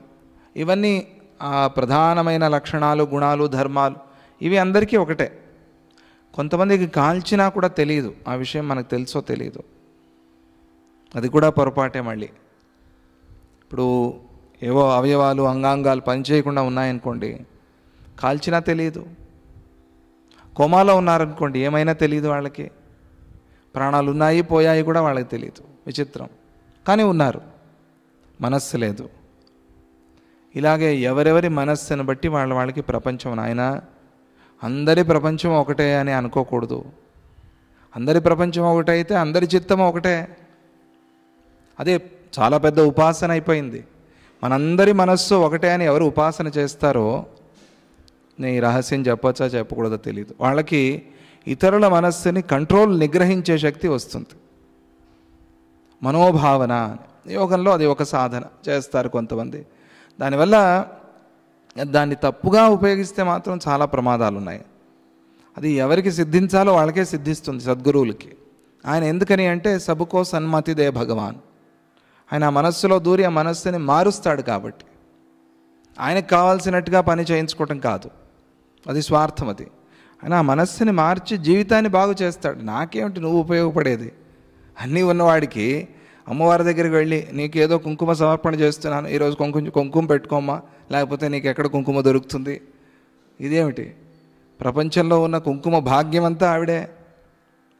ఇవన్నీ ఆ ప్రధానమైన లక్షణాలు, గుణాలు, ధర్మాలు, ఇవి అందరికీ ఒకటే. కొంతమందికి కాల్చినా కూడా తెలియదు, ఆ విషయం మనకు తెలుసో తెలియదు, అది కూడా పొరపాటే. మళ్ళీ ఇప్పుడు ఏవో అవయవాలు, అంగాంగాలు పనిచేయకుండా ఉన్నాయనుకోండి, కాల్చినా తెలియదు. కోమాలో ఉన్నారనుకోండి, ఏమైనా తెలియదు వాళ్ళకి. ప్రాణాలు ఉన్నాయి పోయాయి కూడా వాళ్ళకి తెలియదు. విచిత్రం. కానీ ఉన్నారు, మనస్సు లేదు. ఇలాగే ఎవరెవరి మనస్సును బట్టి వాళ్ళకి ప్రపంచం. నాయన, అందరి ప్రపంచం ఒకటే అని అనుకోకూడదు. అందరి ప్రపంచం ఒకటైతే అందరి చిత్తం ఒకటే. అదే చాలా పెద్ద ఉపాసన అయిపోయింది. మనందరి మనస్సు ఒకటే అని ఎవరు ఉపాసన చేస్తారో, నేను ఈ రహస్యం చెప్పచ్చా చెప్పకూడదో తెలియదు, వాళ్ళకి ఇతరుల మనస్సుని నిగ్రహించే శక్తి వస్తుంది. మనోభావన యోగంలో అది ఒక సాధన చేస్తారు కొంతమంది. దానివల్ల దాన్ని తప్పుగా ఉపయోగిస్తే మాత్రం చాలా ప్రమాదాలు ఉన్నాయి. అది ఎవరికి సిద్ధించాలో వాళ్ళకే సిద్ధిస్తుంది, సద్గురువులకి. ఆయన ఎందుకని అంటే సబుకో సన్మతి దే భగవాన్. ఆయన ఆ మనస్సులో దూరి ఆ మనస్సుని మారుస్తాడు కాబట్టి. ఆయనకు కావాల్సినట్టుగా పని చేయించుకోవటం కాదు, అది స్వార్థం. అది ఆయన ఆ మనస్సుని మార్చి జీవితాన్ని బాగు చేస్తాడు. నాకేమిటి నువ్వు ఉపయోగపడేది? అన్నీ ఉన్నవాడికి అమ్మవారి దగ్గరికి వెళ్ళి, నీకేదో కుంకుమ సమర్పణ చేస్తున్నాను, ఈరోజు కుంకుమ పెట్టుకోమ్మా, లేకపోతే నీకు ఎక్కడ కుంకుమ దొరుకుతుంది? ఇదేమిటి? ప్రపంచంలో ఉన్న కుంకుమ భాగ్యం అంతా ఆవిడే.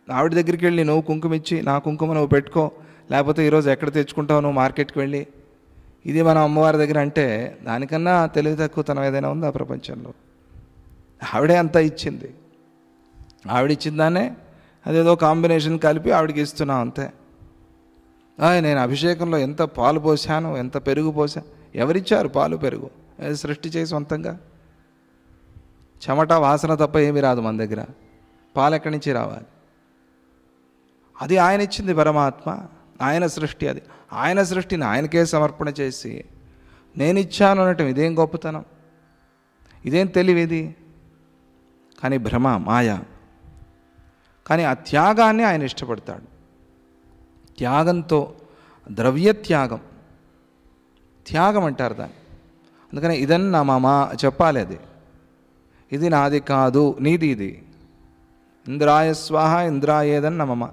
ఆవిడ దగ్గరికి వెళ్ళి నువ్వు కుంకుమ ఇచ్చి, నా కుంకుమ నువ్వు పెట్టుకో, లేకపోతే ఈరోజు ఎక్కడ తెచ్చుకుంటావు నువ్వు మార్కెట్కి వెళ్ళి, ఇది మనం అమ్మవారి దగ్గర అంటే దానికన్నా తెలివి తక్కువతనం ఏదైనా ఉందా ప్రపంచంలో? ఆవిడే అంతా ఇచ్చింది. ఆవిడిచ్చిందానే అదేదో కాంబినేషన్ కలిపి ఆవిడికి ఇస్తున్నాం అంతే. నేను అభిషేకంలో ఎంత పాలు పోసాను, ఎంత పెరుగు పోసా. ఎవరిచ్చారు పాలు పెరుగు? సృష్టి చేసి సొంతంగా. చెమట వాసన తప్ప ఏమీ రాదు మన దగ్గర. పాలు ఎక్కడి నుంచి రావాలి? అది ఆయన ఇచ్చింది పరమాత్మ, ఆయన సృష్టి. అది ఆయన సృష్టిని ఆయనకే సమర్పణ చేసి నేను ఇచ్చాను అనటం ఇదేం గొప్పతనం, ఇదేం తెలివిది. కానీ భ్రమ, మాయ. కానీ ఆ త్యాగాన్ని ఆయన ఇష్టపడతాడు. త్యాగంతో, ద్రవ్య త్యాగం, త్యాగం అంటారు దాన్ని. అందుకని ఇదన్నా మమ చెప్పాలి. అది ఇది నాది కాదు, నీది ఇది. ఇంద్రాయ స్వాహ ఇంద్రాయేదన్న మమ.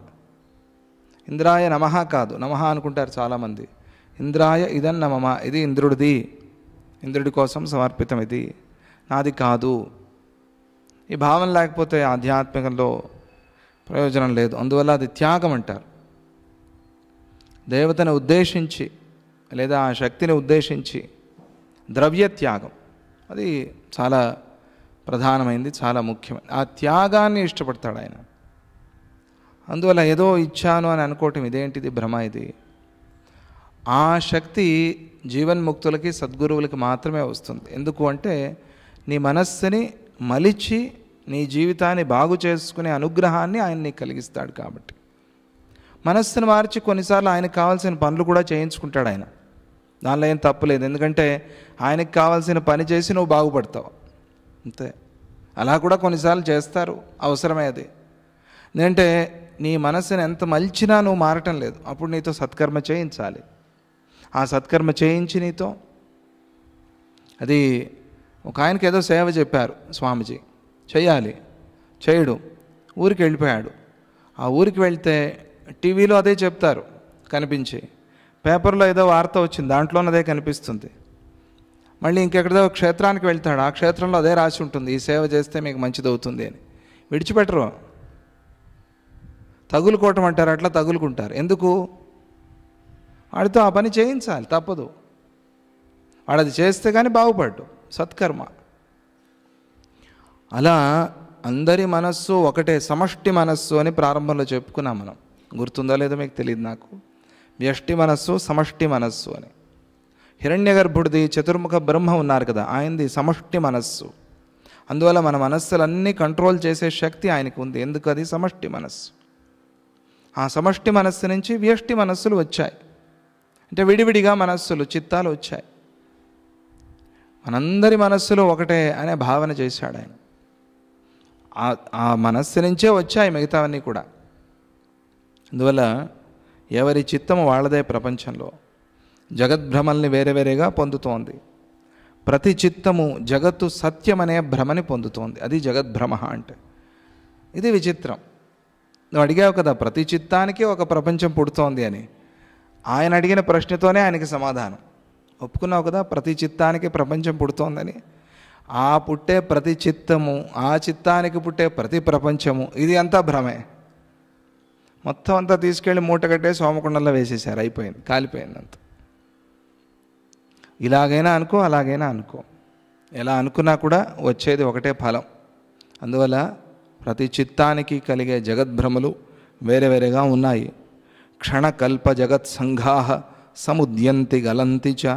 ఇంద్రాయ నమః కాదు, నమః అనుకుంటారు చాలామంది. ఇంద్రాయ ఇదన్న మమ, ఇది ఇంద్రుడిది, ఇంద్రుడి కోసం సమర్పితం, ఇది నాది కాదు. ఈ భావన లేకపోతే ఆధ్యాత్మికంలో ప్రయోజనం లేదు. అందువల్ల అది త్యాగం అంటారు. దేవతను ఉద్దేశించి లేదా ఆ శక్తిని ఉద్దేశించి ద్రవ్య త్యాగం, అది చాలా ప్రధానమైంది, చాలా ముఖ్యమైనది. ఆ త్యాగాన్ని ఇష్టపడతాడు ఆయన. అందువల్ల ఏదో ఇచ్చాను అని అనుకోవటం ఇదేంటిది, భ్రమ ఇది. ఆ శక్తి జీవన్ముక్తులకి, సద్గురువులకి మాత్రమే వస్తుంది. ఎందుకు అంటే నీ మనస్సుని మలిచి నీ జీవితాన్ని బాగు చేసుకునే అనుగ్రహాన్ని ఆయన నీకు కలిగిస్తాడు. కాబట్టి మనస్సును మార్చి కొన్నిసార్లు ఆయనకు కావాల్సిన పనులు కూడా చేయించుకుంటాడు ఆయన. దానిలో ఏం తప్పులేదు. ఎందుకంటే ఆయనకు కావాల్సిన పని చేసి నువ్వు బాగుపడతావు అంతే. అలా కూడా కొన్నిసార్లు చేస్తారు, అవసరమే అది. ఎందుకంటే నీ మనస్సుని ఎంత మలిచినా నువ్వు మారటం లేదు. అప్పుడు నీతో సత్కర్మ చేయించాలి. ఆ సత్కర్మ చేయించి నీతో, అది ఒక ఆయనకి ఏదో సేవ చెప్పారు స్వామీజీ, చెయ్యాలి, చేయడు, ఊరికి వెళ్ళిపోయాడు. ఆ ఊరికి వెళ్తే టీవీలో అదే చెప్తారు కనిపించి, పేపర్లో ఏదో వార్త వచ్చింది, దాంట్లోనదే కనిపిస్తుంది. మళ్ళీ ఇంకెక్కడదో క్షేత్రానికి వెళ్తాడు, ఆ క్షేత్రంలో అదే రాసి ఉంటుంది, ఈ సేవ చేస్తే మీకు మంచిది అవుతుంది అని. విడిచిపెట్టరు, తగులుకోవటం అంటారు, అట్లా తగులుకుంటారు. ఎందుకు? వాడితో ఆ పని చేయించాలి, తప్పదు. వాడు అది చేస్తే కానీ బాగుపడ్డు, సత్కర్మ. అలా అందరి మనస్సు ఒకటే, సమష్టి మనస్సు అని ప్రారంభంలో చెప్పుకున్నాం మనం. గుర్తుందో లేదో మీకు తెలియదు నాకు. వ్యష్టి మనస్సు, సమష్టి మనస్సు అని. హిరణ్యగర్భుడిది చతుర్ముఖ బ్రహ్మ ఉన్నారు కదా, ఆయనది సమష్టి మనస్సు. అందువల్ల మన మనస్సులన్నీ కంట్రోల్ చేసే శక్తి ఆయనకు ఉంది. ఎందుకు? అది సమష్టి మనస్సు. ఆ సమష్టి మనస్సు నుంచి వ్యష్టి మనస్సులు వచ్చాయి. అంటే విడివిడిగా మనస్సులు, చిత్తాలు వచ్చాయి. మనందరి మనస్సులు ఒకటే అనే భావన చేశాడు ఆయన. ఆ మనస్సు నుంచే వచ్చాయి మిగతావన్నీ కూడా. అందువల్ల ఎవరి చిత్తము వాళ్ళదే ప్రపంచంలో. జగద్భ్రమల్ని వేరే వేరేగా పొందుతోంది. ప్రతి చిత్తము జగత్తు సత్యమనే భ్రమని పొందుతోంది. అది జగద్భ్రమ అంటే. ఇది విచిత్రం. నువ్వు అడిగావు కదా ప్రతి చిత్తానికి ఒక ప్రపంచం పుడుతోంది అని. ఆయన అడిగిన ప్రశ్నతోనే ఆయనకి సమాధానం. ఒప్పుకున్నావు కదా, ప్రతి చిత్తానికి ప్రపంచం పుడుతోందని. ఆ పుట్టే ప్రతి చిత్తము, ఆ చిత్తానికి పుట్టే ప్రతి ప్రపంచము, ఇది అంతా భ్రమే. మొత్తం అంతా తీసుకెళ్ళి మూట కట్టేసి హోమకుండంలో వేసేసారు, అయిపోయింది, కాలిపోయింది అంత. ఇలాగైనా అనుకో, అలాగైనా అనుకో, ఎలా అనుకున్నా కూడా వచ్చేది ఒకటే ఫలం. అందువల్ల ప్రతి చిత్తానికి కలిగే జగద్భ్రమలు వేరే వేరేగా ఉన్నాయి. క్షణకల్ప జగత్ సంఘా సముద్యంతి గలంతి చ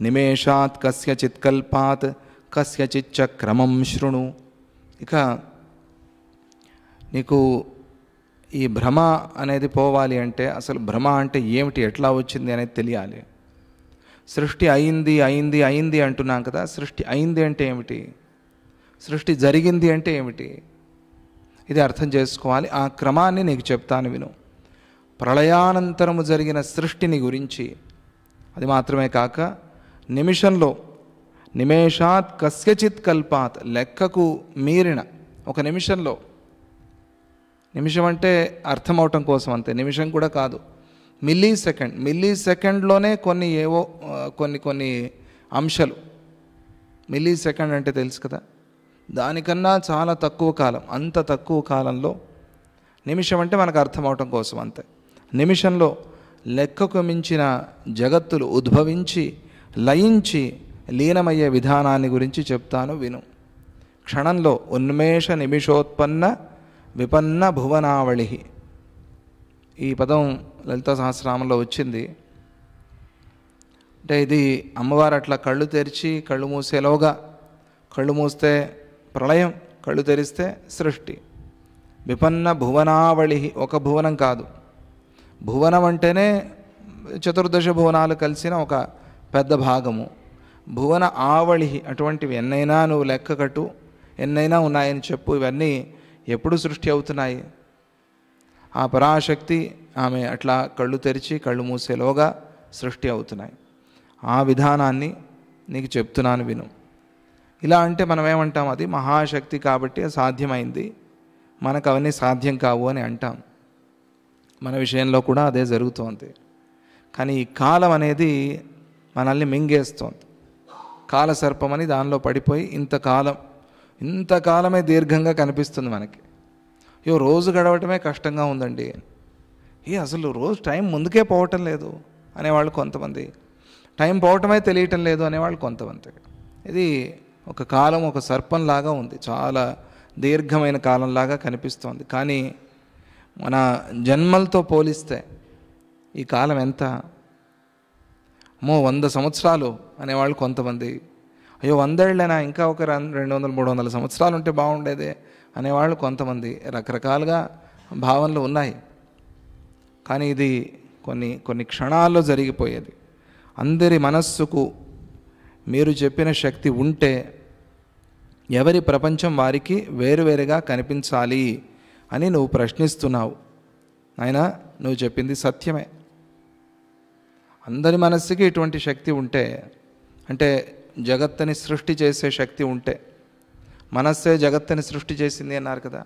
నిమేషాత్ కస్యచిత్ కల్పాత్ కస్యచిచ్చ క్రమం శృణు. ఇక నీకు ఈ భ్రమ అనేది పోవాలి అంటే అసలు భ్రమ అంటే ఏమిటి, ఎట్లా వచ్చింది అనేది తెలియాలి. సృష్టి అయింది అయింది అయింది అంటున్నాం కదా, సృష్టి అయింది అంటే ఏమిటి, సృష్టి జరిగింది అంటే ఏమిటి, ఇది అర్థం చేసుకోవాలి. ఆ క్రమాన్ని నీకు చెప్తాను విను. ప్రళయానంతరము జరిగిన సృష్టిని గురించి, అది మాత్రమే కాక నిమిషంలో నిమేషాత్ కస్యచిత్ కల్పాత్, లెక్కకు మీరిన ఒక నిమిషంలో, నిమిషం అంటే అర్థమవటం కోసం అంతే, నిమిషం కూడా కాదు, మిల్లీ సెకండ్లోనే కొన్ని అంశాలు. మిల్లీ సెకండ్ అంటే తెలుసు కదా, దానికన్నా చాలా తక్కువ కాలం, అంత తక్కువ కాలంలో నిమిషం అంటే మనకు అర్థమవటం కోసం అంతే. నిమిషంలో లెక్కకు మించిన జగత్తులు ఉద్భవించి లయించి లీనమయ్యే విధానాన్ని గురించి చెప్తాను విను. క్షణంలో ఉన్మేష నిమిషోత్పన్న విపన్న భువనావళి. ఈ పదం లలితా సహస్రనామంలో వచ్చింది. అంటే ఇది అమ్మవారు అట్లా కళ్ళు తెరిచి కళ్ళు మూసేలోగా, కళ్ళు మూస్తే ప్రళయం, కళ్ళు తెరిస్తే సృష్టి. విపన్న భువనావళి, ఒక భువనం కాదు. భువనం అంటేనే చతుర్దశ భువనాలు కలిసిన ఒక పెద్ద భాగము. భువన ఆవళి, అటువంటివి ఎన్నైనా నువ్వు లెక్క కట్టు, ఎన్నైనా ఉన్నాయని చెప్పు. ఇవన్నీ ఎప్పుడు సృష్టి అవుతున్నాయి? ఆ పరాశక్తి ఆమె అట్లా కళ్ళు తెరిచి కళ్ళు మూసేలోగా సృష్టి అవుతున్నాయి. ఆ విధానాన్ని నీకు చెప్తున్నాను విను. ఇలా అంటే మనం ఏమంటాం? అది మహాశక్తి కాబట్టి సాధ్యమైంది, మనకు అవన్నీ సాధ్యం కావు అని అంటాం. మన విషయంలో కూడా అదే జరుగుతోంది. కానీ ఈ కాలం అనేది మనల్ని మింగేస్తోంది. కాలసర్పం అని దానిలో పడిపోయి ఇంతకాలమే దీర్ఘంగా కనిపిస్తుంది మనకి. రోజు గడవటమే కష్టంగా ఉందండి, అసలు రోజు టైం ముందుకే పోవటం లేదు అనేవాళ్ళు కొంతమంది, టైం పోవటమే తెలియటం లేదు అనేవాళ్ళు కొంతమంది. ఇది ఒక కాలం ఒక సర్పంలాగా ఉంది, చాలా దీర్ఘమైన కాలంలాగా కనిపిస్తోంది. కానీ మన జన్మలతో పోలిస్తే ఈ కాలం ఎంత? 100 సంవత్సరాలు అనేవాళ్ళు కొంతమంది. 100 ఏళ్ళైనా, ఇంకా ఒక 200-300 సంవత్సరాలు ఉంటే బాగుండేదే అనేవాళ్ళు కొంతమంది. రకరకాలుగా భావనలు ఉన్నాయి. కానీ ఇది కొన్ని క్షణాల్లో జరిగిపోయేది. అందరి మనస్సుకు మీరు చెప్పిన శక్తి ఉంటే ఎవరి ప్రపంచం వారికి వేరువేరుగా కనిపించాలి అని నువ్వు ప్రశ్నిస్తున్నావు. అయినా నువ్వు చెప్పింది సత్యమే. అందరి మనస్సుకి ఇటువంటి శక్తి ఉంటే, అంటే జగత్తుని సృష్టి చేసే శక్తి ఉంటే, మనస్సే జగత్తుని సృష్టి చేసింది అన్నారు కదా.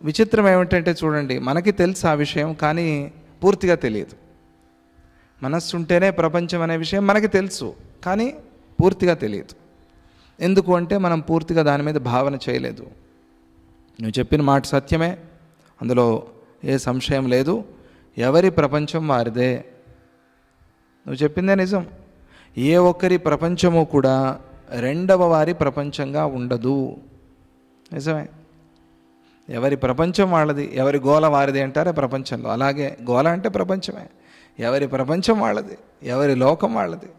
విచిత్రం ఏమిటంటే చూడండి, మనకి తెలుసు ఆ విషయం, కానీ పూర్తిగా తెలియదు. మనస్సు ఉంటేనే ప్రపంచం అనే విషయం మనకి తెలుసు, కానీ పూర్తిగా తెలియదు. ఎందుకు అంటే మనం పూర్తిగా దాని మీద భావన చేయలేదు. నువ్వు చెప్పిన మాట సత్యమే, అందులో ఏ సంశయం లేదు. ఎవరి ప్రపంచం వారిదే. నువ్వు చెప్పిందే నిజం. ఏ ఒక్కరి ప్రపంచము కూడా రెండవ వారి ప్రపంచంగా ఉండదు. నిజమే. ఎవరి ప్రపంచం వాళ్ళది, ఎవరి గోల వారిది అంటారే ప్రపంచంలో. అలాగే గోల అంటే ప్రపంచమే. ఎవరి ప్రపంచం వాళ్ళది, ఎవరి లోకం వాళ్ళది.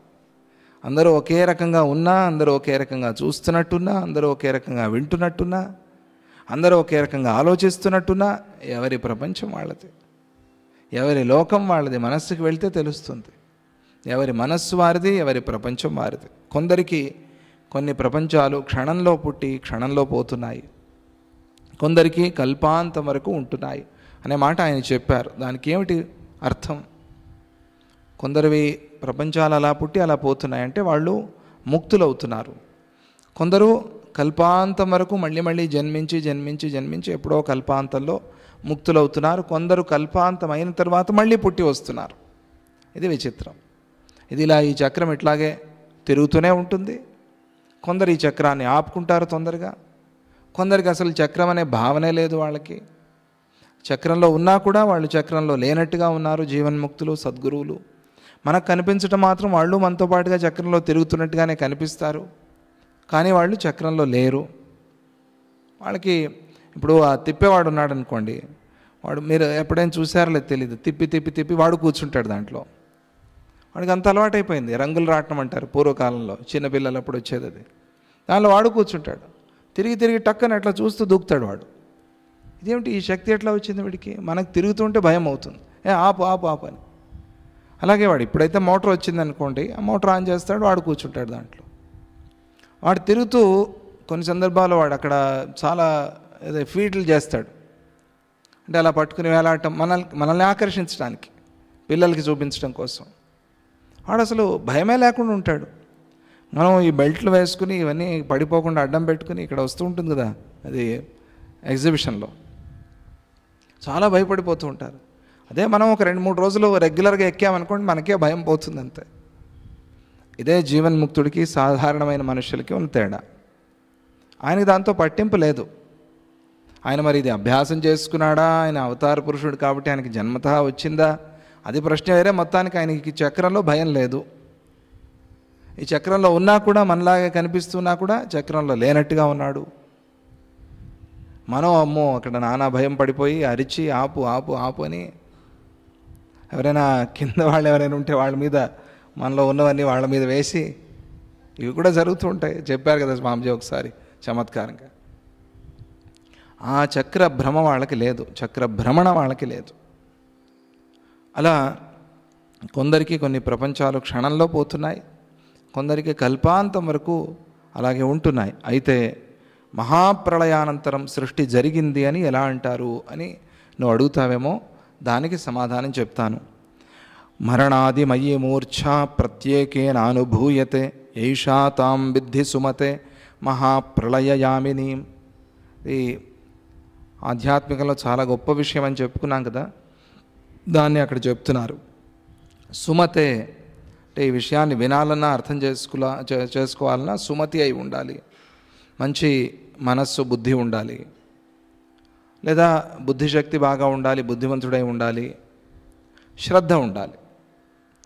అందరూ ఒకే రకంగా ఉన్నా, అందరూ ఒకే రకంగా చూస్తున్నట్టున్నా, అందరూ ఒకే రకంగా వింటున్నట్టున్నా, అందరూ ఒకే రకంగా ఆలోచిస్తున్నట్టున్నా, ఎవరి ప్రపంచం వాళ్ళది, ఎవరి లోకం వాళ్ళది. మనస్సుకి వెళ్తే తెలుస్తుంది. ఎవరి మనస్సు వారిది, ఎవరి ప్రపంచం వారిది. కొందరికి కొన్ని ప్రపంచాలు క్షణంలో పుట్టి క్షణంలో పోతున్నాయి, కొందరికి కల్పాంతం వరకు ఉంటున్నాయి అనే మాట ఆయన చెప్పారు. దానికి ఏమిటి అర్థం? కొందరివి ప్రపంచాలు అలా పుట్టి అలా పోతున్నాయి అంటే వాళ్ళు ముక్తులు అవుతున్నారు. కొందరు కల్పాంతం వరకు మళ్ళీ జన్మించి జన్మించి జన్మించి ఎప్పుడో కల్పాంతంలో ముక్తులు అవుతున్నారు. కొందరు కల్పాంతం అయిన తర్వాత మళ్ళీ పుట్టి వస్తున్నారు. ఇది విచిత్రం. ఇది ఇలా ఈ చక్రం ఇట్లాగే తిరుగుతూనే ఉంటుంది. కొందరు ఈ చక్రాన్ని ఆపుకుంటారు తొందరగా, కొందరికి అసలు చక్రం అనే భావనే లేదు. వాళ్ళకి చక్రంలో ఉన్నా కూడా వాళ్ళు చక్రంలో లేనట్టుగా ఉన్నారు. జీవన్ముక్తులు, సద్గురువులు. మనకు కనిపించటం మాత్రం వాళ్ళు మనతో పాటుగా చక్రంలో తిరుగుతున్నట్టుగానే కనిపిస్తారు, కానీ వాళ్ళు చక్రంలో లేరు. వాళ్ళకి ఇప్పుడు ఆ తిప్పేవాడు ఉన్నాడు అనుకోండి, వాడు మీరు ఎప్పుడైనా చూసారో లేదు తెలీదు, తిప్పి తిప్పి తిప్పి వాడు కూర్చుంటాడు దాంట్లో. వాడికి అంత అలవాటైపోయింది. రంగులు రాటం అంటారు పూర్వకాలంలో, చిన్నపిల్లలు అప్పుడు వచ్చేది అది. దానిలో వాడు కూర్చుంటాడు. తిరిగి తిరిగి టక్కని అట్లా చూస్తూ దూకుతాడు వాడు. ఇదేమిటి ఈ శక్తి ఎట్లా వచ్చింది వీడికి? మనకు తిరుగుతుంటే భయం అవుతుంది, ఆపు ఆపు ఆపు అని. అలాగే వాడు ఇప్పుడైతే మోటార్ వచ్చింది అనుకోండి, ఆ మోటార్ ఆన్ చేస్తాడు, వాడు కూర్చుంటాడు దాంట్లో. వాడు తిరుగుతూ కొన్ని సందర్భాల్లో వాడు అక్కడ చాలా ఫీట్లు చేస్తాడు. అంటే అలా పట్టుకుని వేలాడటం, మనల్ని ఆకర్షించడానికి, పిల్లలకి చూపించడం కోసం. వాడు అసలు భయమే లేకుండా ఉంటాడు. మనం ఈ బెల్ట్లు వేసుకుని ఇవన్నీ పడిపోకుండా అడ్డం పెట్టుకుని ఇక్కడ వస్తూ ఉంటుంది కదా అది ఎగ్జిబిషన్లో, చాలా భయపడిపోతూ ఉంటారు. అదే మనం ఒక 2-3 రోజులు రెగ్యులర్గా ఎక్కామనుకోండి, మనకే భయం పోతుంది అంతే. ఇదే జీవన్ముక్తుడికి సాధారణమైన మనుషులకి ఉన్న తేడా. ఆయనకి దాంతో పట్టింపు లేదు. ఆయన మరి ఇది అభ్యాసం చేసుకున్నాడా, ఆయన అవతార పురుషుడు కాబట్టి ఆయనకి జన్మతః వచ్చిందా, అది ప్రశ్న వేరే. మొత్తానికి ఆయనకి చక్రంలో భయం లేదు. ఈ చక్రంలో ఉన్నా కూడా మనలాగే కనిపిస్తున్నా కూడా చక్రంలో లేనట్టుగా ఉన్నాడు. మనం అమ్మో అక్కడ నానా భయం పడిపోయి అరిచి ఆపు ఆపు ఆపు అని ఎవరైనా కింద వాళ్ళు ఎవరైనా ఉంటే వాళ్ళ మీద మనలో ఉన్నవన్నీ వాళ్ళ మీద వేసి ఇవి కూడా జరుగుతూ ఉంటాయి. చెప్పారు కదా స్వామిజీ ఒకసారి చమత్కారంగా. ఆ చక్ర భ్రమ వాళ్ళకి లేదు, చక్ర భ్రమణ వాళ్ళకి లేదు. అలా కొందరికి కొన్ని ప్రపంచాలు క్షణంలో పోతున్నాయి, కొందరికి కల్పాంతం వరకు అలాగే ఉంటున్నాయి. అయితే మహాప్రళయానంతరం సృష్టి జరిగింది అని ఎలా అంటారు అని నువ్వు అడుగుతావేమో, దానికి సమాధానం చెప్తాను. మరణాది మయీ మూర్ఛ ప్రత్యేకేన అనుభూయతే యైషా తాం విద్ధి సుమతే మహాప్రళయయామిని. ఈ ఆధ్యాత్మికంలో చాలా గొప్ప విషయం అని చెప్పుకున్నాం కదా, దాన్ని అక్కడ చెప్తున్నారు. సుమతే అంటే ఈ విషయాన్ని వినాలన్నా అర్థం చేసుకోవాలన్నా సుమతి అయి ఉండాలి, మంచి మనస్సు బుద్ధి ఉండాలి, లేదా బుద్ధిశక్తి బాగా ఉండాలి, బుద్ధిమంతుడై ఉండాలి, శ్రద్ధ ఉండాలి.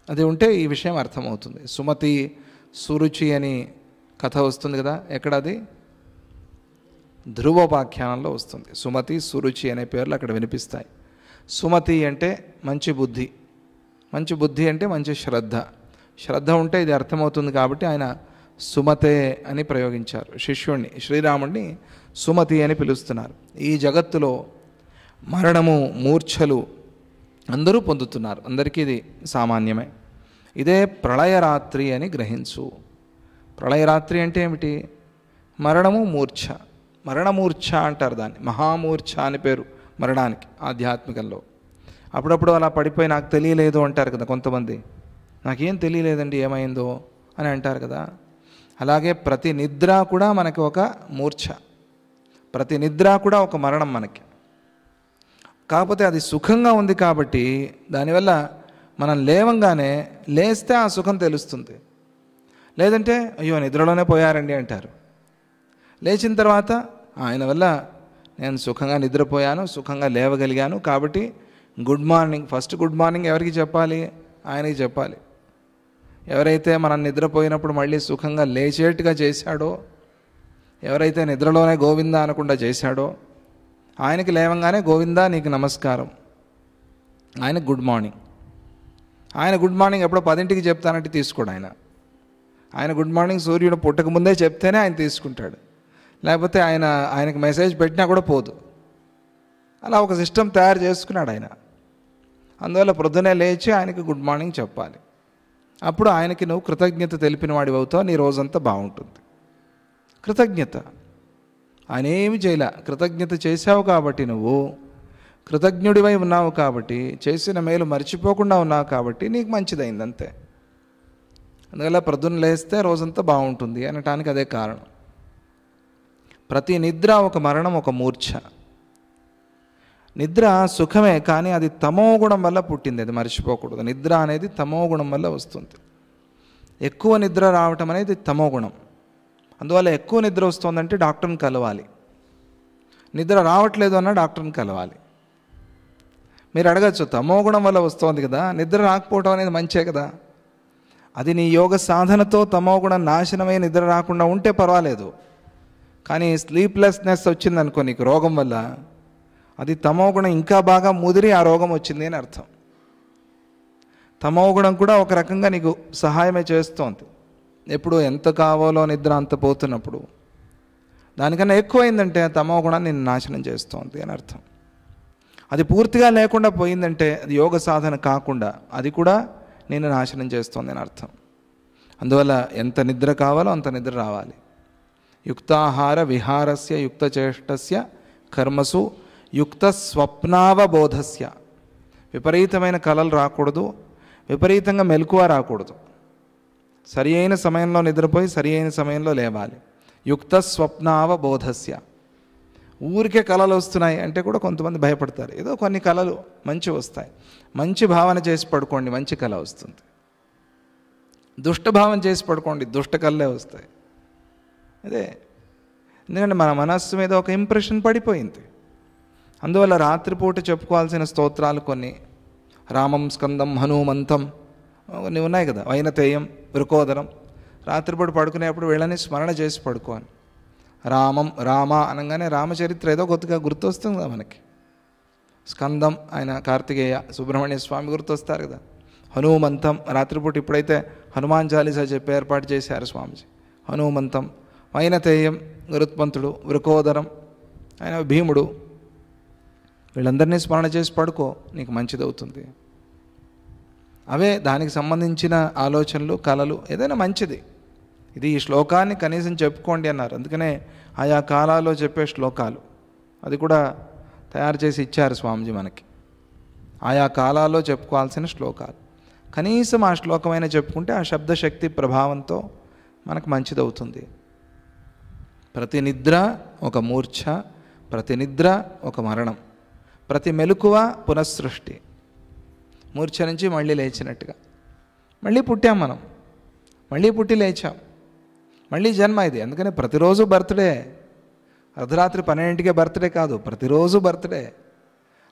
అది ఉంటే ఈ విషయం అర్థమవుతుంది. సుమతి సురుచి అని కథ వస్తుంది కదా, ఎక్కడది? ధ్రువోపాఖ్యానంలో వస్తుంది. సుమతి సురుచి అనే పేర్లు అక్కడ వినిపిస్తాయి. సుమతి అంటే మంచి బుద్ధి, మంచి బుద్ధి అంటే మంచి శ్రద్ధ. శ్రద్ధ ఉంటే ఇది అర్థమవుతుంది కాబట్టి ఆయన సుమతే అని ప్రయోగించారు. శిష్యుణ్ణి శ్రీరాముణ్ణి సుమతి అని పిలుస్తున్నారు. ఈ జగత్తులో మరణము మూర్ఛలు అందరూ పొందుతున్నారు, అందరికీ ఇది సామాన్యమే. ఇదే ప్రళయరాత్రి అని గ్రహించు. ప్రళయరాత్రి అంటే ఏమిటి? మరణము మూర్ఛ. మరణమూర్ఛ అంటారు దాన్ని, మహామూర్ఛ అని పేరు మరణానికి ఆధ్యాత్మికంలో. అప్పుడప్పుడు అలా పడిపోయి నాకు తెలియలేదు అంటారు కదా కొంతమంది, నాకేం తెలియలేదండి ఏమైందో అని అంటారు కదా. అలాగే ప్రతి నిద్ర కూడా మనకి ఒక మూర్ఛ, ప్రతి నిద్ర కూడా ఒక మరణం మనకి. కాకపోతే అది సుఖంగా ఉంది కాబట్టి దానివల్ల మనం లేవంగానే లేస్తే ఆ సుఖం తెలుస్తుంది. లేదంటే అయ్యో నిద్రలోనే పోయారండి అంటారు. లేచిన తర్వాత ఆయన వల్ల నేను సుఖంగా నిద్రపోయాను, సుఖంగా లేవగలిగాను, కాబట్టి good morning. First good morning ఎవరికి చెప్పాలి? ఆయనకి చెప్పాలి. ఎవరైతే మనం నిద్రపోయినప్పుడు మళ్ళీ సుఖంగా లేచేట్టుగా చేశాడో, ఎవరైతే నిద్రలోనే గోవిందా అనకుండా చేశాడో, ఆయనకి లేవంగానే గోవిందా నీకు నమస్కారం, ఆయనకు గుడ్ మార్నింగ్. ఆయన గుడ్ మార్నింగ్ ఎప్పుడో 10ంటికి చెప్తానంటే తీసుకోడు ఆయన. ఆయన గుడ్ మార్నింగ్ సూర్యుడు పుట్టక ముందే చెప్తేనే ఆయన తీసుకుంటాడు, లేకపోతే ఆయనకు మెసేజ్ పెట్టినా కూడా పోదు. అలా ఒక సిస్టమ్ తయారు చేసుకున్నాడు ఆయన. అందువల్ల ప్రొద్దునే లేచి ఆయనకి గుడ్ మార్నింగ్ చెప్పాలి. అప్పుడు ఆయనకి నువ్వు కృతజ్ఞత తెలిపిన వాడివి అవుతావు, నీ రోజంతా బాగుంటుంది. కృతజ్ఞత, ఆయన ఏమి చేయలే, కృతజ్ఞత చేశావు కాబట్టి, నువ్వు కృతజ్ఞుడివై ఉన్నావు కాబట్టి, చేసిన మేలు మర్చిపోకుండా ఉన్నావు కాబట్టి నీకు మంచిదైంది అంతే. అందువల్ల ప్రొద్దున లేస్తే రోజంతా బాగుంటుంది అనటానికి అదే కారణం. ప్రతి నిద్ర ఒక మరణం, ఒక మూర్ఛ. నిద్ర సుఖమే, కానీ అది తమో గుణం వల్ల పుట్టింది, అది మర్చిపోకూడదు. నిద్ర అనేది తమో గుణం వల్ల వస్తుంది. ఎక్కువ నిద్ర రావటం అనేది తమో గుణం. అందువల్ల ఎక్కువ నిద్ర వస్తుందంటే డాక్టర్ని కలవాలి. నిద్ర రావట్లేదు అన్న డాక్టర్ని కలవాలి. మీరు అడగచ్చు, తమో గుణం వల్ల వస్తుంది కదా, నిద్ర రాకపోవడం అనేది మంచే కదా. అది నీ యోగ సాధనతో తమో గుణం నాశనమై నిద్ర రాకుండా ఉంటే పర్వాలేదు. కానీ స్లీప్లెస్నెస్ వచ్చిందనుకో నీకు రోగం వల్ల, అది తమో గుణం ఇంకా బాగా ముదిరి ఆ రోగం వచ్చింది అని అర్థం. తమో గుణం కూడా ఒక రకంగా నీకు సహాయమే చేస్తోంది. ఎప్పుడు ఎంత కావాలో నిద్ర అంత పోతున్నప్పుడు, దానికన్నా ఎక్కువైందంటే తమో గుణం నిన్ను నాశనం చేస్తోంది అని అర్థం. అది పూర్తిగా లేకుండా పోయిందంటే అది యోగ సాధన కాకుండా అది కూడా నిన్ను నాశనం చేస్తోంది అని అర్థం. అందువల్ల ఎంత నిద్ర కావాలో అంత నిద్ర రావాలి. యుక్తాహార విహారస్య యుక్తచేష్టస్య కర్మసు యుక్త స్వప్నావబోధస్య. విపరీతమైన కలలు రాకూడదు, విపరీతంగా మెలకువ రాకూడదు. సరి అయిన సమయంలో నిద్రపోయి సరి అయిన సమయంలో లేవాలి. యుక్త స్వప్నావబోధస్య. ఊరికే కళలు వస్తున్నాయి అంటే కూడా కొంతమంది భయపడతారు. ఏదో కొన్ని కళలు మంచి వస్తాయి, మంచి భావన చేసి పడుకోండి, మంచి కళ వస్తుంది. దుష్ట భావన చేసి పడుకోండి, దుష్ట కళలే వస్తాయి. అదే, ఎందుకంటే మన మనస్సు మీద ఒక ఇంప్రెషన్ పడిపోయింది. అందువల్ల రాత్రిపూట చెప్పుకోవాల్సిన స్తోత్రాలు కొన్ని, రామం స్కందం హనుమంతం కొన్ని ఉన్నాయి కదా, వైనతేయం వృకోదరం. రాత్రిపూట పడుకునేప్పుడు వీళ్ళని స్మరణ చేసి పడుకోవాలి. రామ అనగానే రామచరిత్ర ఏదో కొద్దిగా గుర్తొస్తుంది కదా మనకి. స్కందం ఆయన కార్తికేయ, సుబ్రహ్మణ్య స్వామి గుర్తొస్తారు కదా. హనుమంతం రాత్రిపూట ఇప్పుడైతే హనుమాన్ చాలీసా చెప్పి ఏర్పాటు చేశారు స్వామిజీ. హనుమంతం, వైనతేయం గరుత్మంతుడు, వృకోదరం ఆయన భీముడు, వీళ్ళందరినీ స్మరణ చేసి పడుకో, నీకు మంచిదవుతుంది. అవే దానికి సంబంధించిన ఆలోచనలు, కళలు, ఏదైనా మంచిది. ఇది ఈ శ్లోకాన్ని కనీసం చెప్పుకోండి అన్నారు. అందుకనే ఆయా కాలాల్లో చెప్పే శ్లోకాలు అది కూడా తయారు చేసి ఇచ్చారు స్వామిజీ మనకి. ఆయా కాలాల్లో చెప్పుకోవాల్సిన శ్లోకాలు కనీసం ఆ శ్లోకమైన చెప్పుకుంటే ఆ శబ్దశక్తి ప్రభావంతో మనకు మంచిదవుతుంది. ప్రతి నిద్ర ఒక మూర్ఛ, ప్రతి నిద్ర ఒక మరణం, ప్రతి మెలకువ పునఃసృష్టి. మూర్ఛ నుంచి మళ్ళీ లేచినట్టుగా మళ్ళీ పుట్టాం మనం, మళ్ళీ పుట్టి లేచాం, మళ్ళీ జన్మ ఇది. అందుకని ప్రతిరోజు బర్త్డే. అర్ధరాత్రి 12కే బర్త్డే కాదు, ప్రతిరోజు బర్త్డే.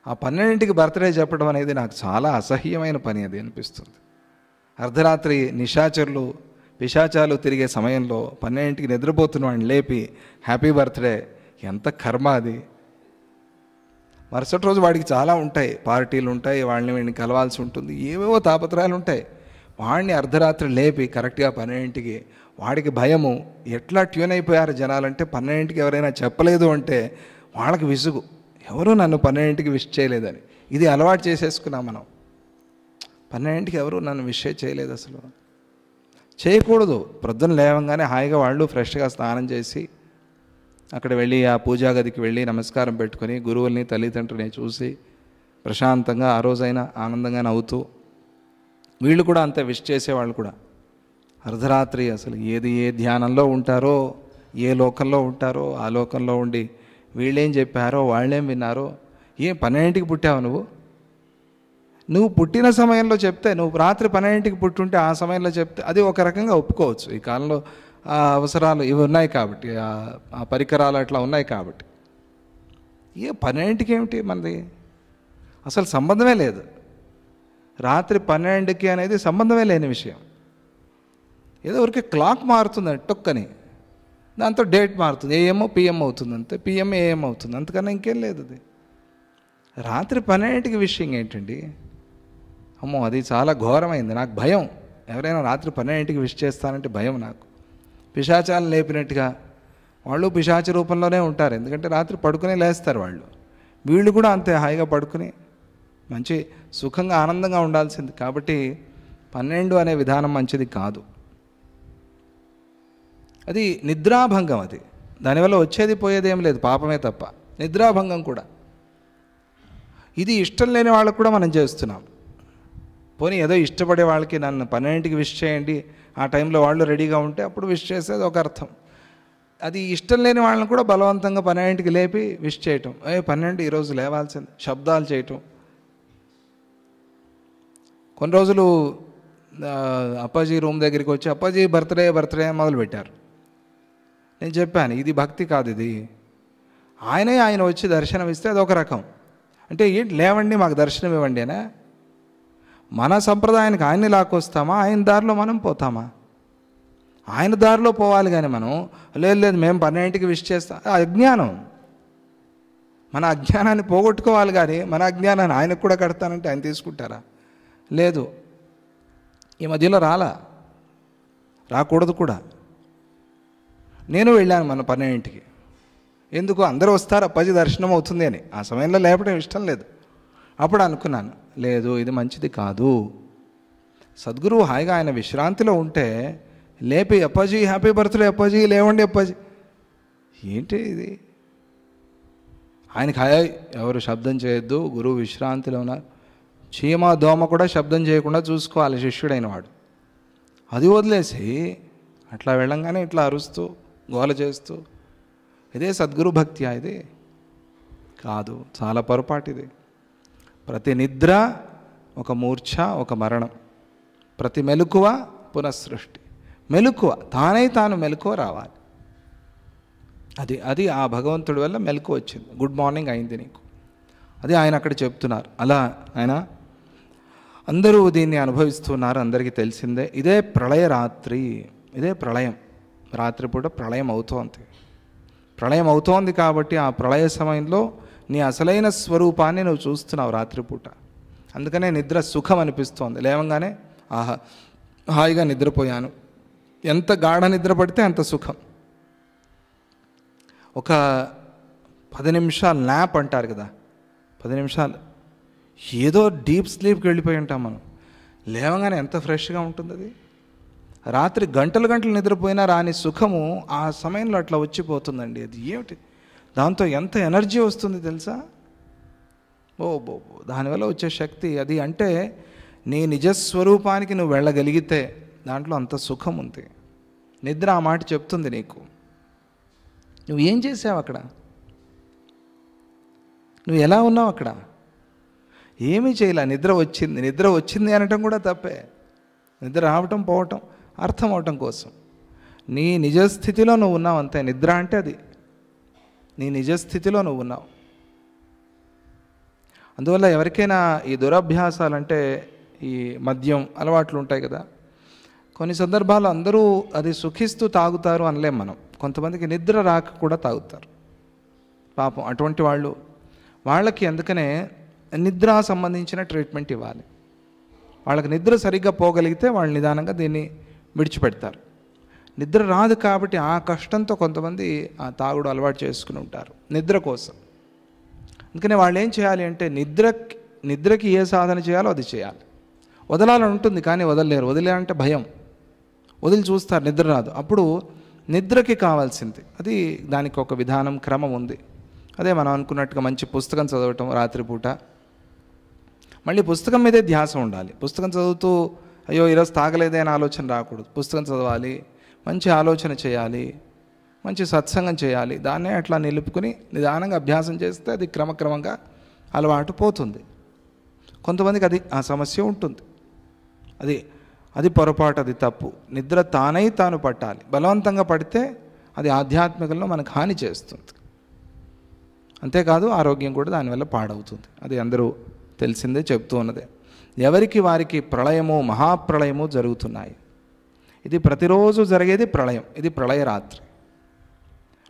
ఆ 12కి బర్త్డే చెప్పడం అనేది నాకు చాలా అసహ్యమైన పని అది అనిపిస్తుంది. అర్ధరాత్రి నిశాచరులు పిశాచాలు తిరిగే సమయంలో 12కి నిద్రపోతున్న వాడిని లేపి హ్యాపీ బర్త్డే, ఎంత కర్మ అది. మరుసటి రోజు వాడికి చాలా ఉంటాయి, పార్టీలు ఉంటాయి, వాళ్ళని వీడిని కలవాల్సి ఉంటుంది, ఏవేవో తాపత్రయాలు ఉంటాయి. వాడిని అర్ధరాత్రి లేపి కరెక్ట్గా 12కి, వాడికి భయము. ఎట్లా ట్యూన్ అయిపోయారు జనాలంటే 12కి ఎవరైనా చెప్పలేదు అంటే వాళ్ళకి విసుగు, ఎవరు నన్ను 12కి విష్ చేయలేదని. ఇది అలవాటు చేసేసుకున్నాం మనం. 12కి ఎవరు నన్ను విష్ చేయలేదు, అసలు చేయకూడదు. ప్రొద్దున లేవంగానే హాయిగా వాళ్ళు ఫ్రెష్గా స్నానం చేసి అక్కడ వెళ్ళి ఆ పూజా గదికి వెళ్ళి నమస్కారం పెట్టుకొని గురువుల్ని తల్లిదండ్రులని చూసి ప్రశాంతంగా ఆ రోజైనా ఆనందంగా నవ్వుతూ, వీళ్ళు కూడా అంతే విష్ చేసేవాళ్ళు కూడా. అర్ధరాత్రి అసలు ఏ ధ్యానంలో ఉంటారో, ఏ లోకంలో ఉంటారో ఆ లోకంలో ఉండి వీళ్ళేం చెప్పారో వాళ్ళేం విన్నారో. 12కి పుట్టావు నువ్వు పుట్టిన సమయంలో చెప్తే, నువ్వు రాత్రి 12కి పుట్టుంటే ఆ సమయంలో చెప్తే అది ఒక రకంగా ఒప్పుకోవచ్చు. ఈ కాలంలో ఆ అవసరాలు ఇవి ఉన్నాయి కాబట్టి, ఆ పరికరాలు అట్లా ఉన్నాయి కాబట్టి. 12కి ఏమిటి మనది, అసలు సంబంధమే లేదు. రాత్రి 12కి అనేది సంబంధమే లేని విషయం. ఏదో ఊరికే క్లాక్ మారుతుందండి టొక్కని, దాంతో డేట్ మారుతుంది, ఏఎంఓ పిఎం అవుతుంది అంతే, పిఎం ఏఎం అవుతుంది, అంతకన్నా ఇంకేం లేదు. అది రాత్రి 12కి విషయం ఏంటండి, అమ్మో అది చాలా ఘోరమైంది. నాకు భయం, ఎవరైనా రాత్రి 12కి విష్ చేస్తానంటే భయం నాకు. పిశాచాలను లేపినట్టుగా వాళ్ళు పిశాచ రూపంలోనే ఉంటారు, ఎందుకంటే రాత్రి పడుకునే లేస్తారు వాళ్ళు. వీళ్ళు కూడా అంతే హాయిగా పడుకుని మంచి సుఖంగా ఆనందంగా ఉండాల్సింది. కాబట్టి 12 అనే విధానం మంచిది కాదు. అది నిద్రాభంగం. అది దానివల్ల వచ్చేది పోయేది ఏం లేదు, పాపమే తప్ప. నిద్రాభంగం కూడా. ఇది ఇష్టం లేని వాళ్ళకు కూడా మనం చేస్తున్నాం. పోనీ ఏదో ఇష్టపడే వాళ్ళకి నన్ను 12కి విష్ చేయండి, ఆ టైంలో వాళ్ళు రెడీగా ఉంటే అప్పుడు విష్ చేసేది ఒక అర్థం. అది ఇష్టం లేని వాళ్ళని కూడా బలవంతంగా 12కి లేపి విష్ చేయటం. 12 ఈరోజు లేవాల్సింది, శబ్దాలు చేయటం. కొన్ని రోజులు అప్పాజీ రూమ్ దగ్గరికి వచ్చి అప్పాజీ బర్త్డే మొదలుపెట్టారు. నేను చెప్పాను ఇది భక్తి కాదు, ఇది ఆయన వచ్చి దర్శనం ఇస్తే అదొక రకం. అంటే ఏంటి లేవండి మాకు దర్శనం ఇవ్వండి అనే. మన సంప్రదాయానికి ఆయన్ని లాక్కొస్తామా, ఆయన దారిలో మనం పోతామా? ఆయన దారిలో పోవాలి కానీ మనం లేదు మేము 12కి విష్ చేస్తాం, అజ్ఞానం. మన అజ్ఞానాన్ని పోగొట్టుకోవాలి కానీ మన అజ్ఞానాన్ని ఆయనకు కూడా కడతానంటే ఆయన తీసుకుంటారా? లేదు. ఈ మధ్యలో రాకూడదు కూడా. నేను వెళ్ళాను మన 12కి. ఎందుకు, అందరూ వస్తారు అప్పాజీ దర్శనం అవుతుంది అని. ఆ సమయంలో లేపడం ఇష్టం లేదు. అప్పుడు అనుకున్నాను, లేదు ఇది మంచిది కాదు. సద్గురువు హాయిగా ఆయన విశ్రాంతిలో ఉంటే లేపి అప్పాజీ హ్యాపీ బర్త్డే అప్పాజీ లేవండి అప్పాజీ, ఏంటి ఇది? ఆయనకి హాయ్ ఎవరు శబ్దం చేయొద్దు, గురువు విశ్రాంతిలో ఉన్నారు. చీమ దోమ కూడా శబ్దం చేయకుండా చూసుకోవాలి శిష్యుడైన వాడు. అది వదిలేసి అట్లా వెళ్ళంగానే ఇట్లా అరుస్తూ గోల చేస్తూ, ఇదే సద్గురు భక్తి? ఇది కాదు, చాలా పొరపాటు ఇది. ప్రతి నిద్ర ఒక మూర్ఛ, ఒక మరణం. ప్రతి మెలకువ పునఃసృష్టి. మెలకువ తాను మెలకువ రావాలి. అది ఆ భగవంతుడి వల్ల మెలకువ వచ్చింది. గుడ్ మార్నింగ్ అయింది నీకు. అది ఆయన అక్కడ చెప్తున్నారు. అలా ఆయన అందరూ దీన్ని అనుభవిస్తున్నారు, అందరికీ తెలిసిందే. ఇదే ప్రళయ రాత్రి. ఇదే ప్రళయం. రాత్రిపూట ప్రళయం అవుతోంది. ప్రళయం అవుతోంది కాబట్టి ఆ ప్రళయ సమయంలో నీ అసలైన స్వరూపాన్ని నువ్వు చూస్తున్నావు రాత్రిపూట. అందుకనే నిద్ర సుఖం అనిపిస్తోంది. లేవంగానే ఆహా హాయిగా నిద్రపోయాను. ఎంత గాఢ నిద్ర పడితే అంత సుఖం. ఒక 10 నిమిషాలు న్యాప్ అంటారు కదా, 10 నిమిషాలు ఏదో డీప్ స్లీప్కి వెళ్ళిపోయి ఉంటాం మనం. లేవగానే ఎంత ఫ్రెష్గా ఉంటుంది అది. రాత్రి గంటలు గంటలు నిద్రపోయినా రాని సుఖము ఆ సమయంలో అట్లా వచ్చిపోతుందండి. అది ఏమిటి, దాంతో ఎంత ఎనర్జీ వస్తుంది తెలుసా? ఓ బో దానివల్ల వచ్చే శక్తి అది. అంటే నీ నిజస్వరూపానికి నువ్వు వెళ్ళగలిగితే దాంట్లో అంత సుఖం ఉంది. నిద్ర ఆ మాట చెప్తుంది నీకు. నువ్వు ఏం చేసావు అక్కడ, నువ్వు ఎలా ఉన్నావు అక్కడ? ఏమీ చేయలే. నిద్ర వచ్చింది అనటం కూడా తప్పే. నిద్ర రావటం పోవటం అర్థం అవటం కోసం. నీ నిజస్థితిలో నువ్వు ఉన్నావు అంతే. నిద్ర అంటే అది నీ నిజస్థితిలో నువ్వు ఉన్నావు. అందువల్ల ఎవరికైనా ఈ దురభ్యాసాలంటే ఈ మద్యం అలవాట్లు ఉంటాయి కదా, కొన్ని సందర్భాల్లో అందరూ అది సుఖిస్తూ తాగుతారు అనలేం మనం. కొంతమందికి నిద్ర రాక కూడా తాగుతారు పాపం. అటువంటి వాళ్ళకి అందుకనే నిద్ర సంబంధించిన ట్రీట్మెంట్ ఇవ్వాలి. వాళ్ళకి నిద్ర సరిగ్గా పోగలిగితే వాళ్ళు నిదానంగా దీన్ని విడిచిపెడతారు. నిద్ర రాదు కాబట్టి ఆ కష్టంతో కొంతమంది ఆ తాగుడు అలవాటు చేసుకుని ఉంటారు నిద్ర కోసం. అందుకనే వాళ్ళు ఏం చేయాలి అంటే నిద్రకి ఏ సాధన చేయాలో అది చేయాలి. వదలాలని ఉంటుంది కానీ వదలలేరు. వదిలేరంటే భయం, వదిలి చూస్తారు, నిద్ర రాదు. అప్పుడు నిద్రకి కావాల్సింది అది, దానికి ఒక విధానం క్రమం ఉంది. అదే మనం అనుకున్నట్టుగా మంచి పుస్తకం చదవటం రాత్రిపూట. మళ్ళీ పుస్తకం మీదే ధ్యాస ఉండాలి. పుస్తకం చదువుతూ అయ్యో ఈరోజు తాగలేదే అని ఆలోచన రాకూడదు. పుస్తకం చదవాలి, మంచి ఆలోచన చేయాలి, మంచి సత్సంగం చేయాలి. దాన్నే అట్లా నిలుపుకుని నిదానంగా అభ్యాసం చేస్తే అది క్రమక్రమంగా అలవాటు పోతుంది. కొంతమందికి అది ఆ సమస్య ఉంటుంది. అది పొరపాటు, అది తప్పు. నిద్ర తాను పట్టాలి. బలవంతంగా పడితే అది ఆధ్యాత్మికంలో మనకు హాని చేస్తుంది. అంతేకాదు ఆరోగ్యం కూడా దానివల్ల పాడవుతుంది. అది అందరూ తెలిసిందే, చెప్తూ ఉన్నదే. ఎవరికి వారికి ప్రళయము మహాప్రళయము జరుగుతున్నాయి. ఇది ప్రతిరోజు జరిగేది ప్రళయం. ఇది ప్రళయ రాత్రి,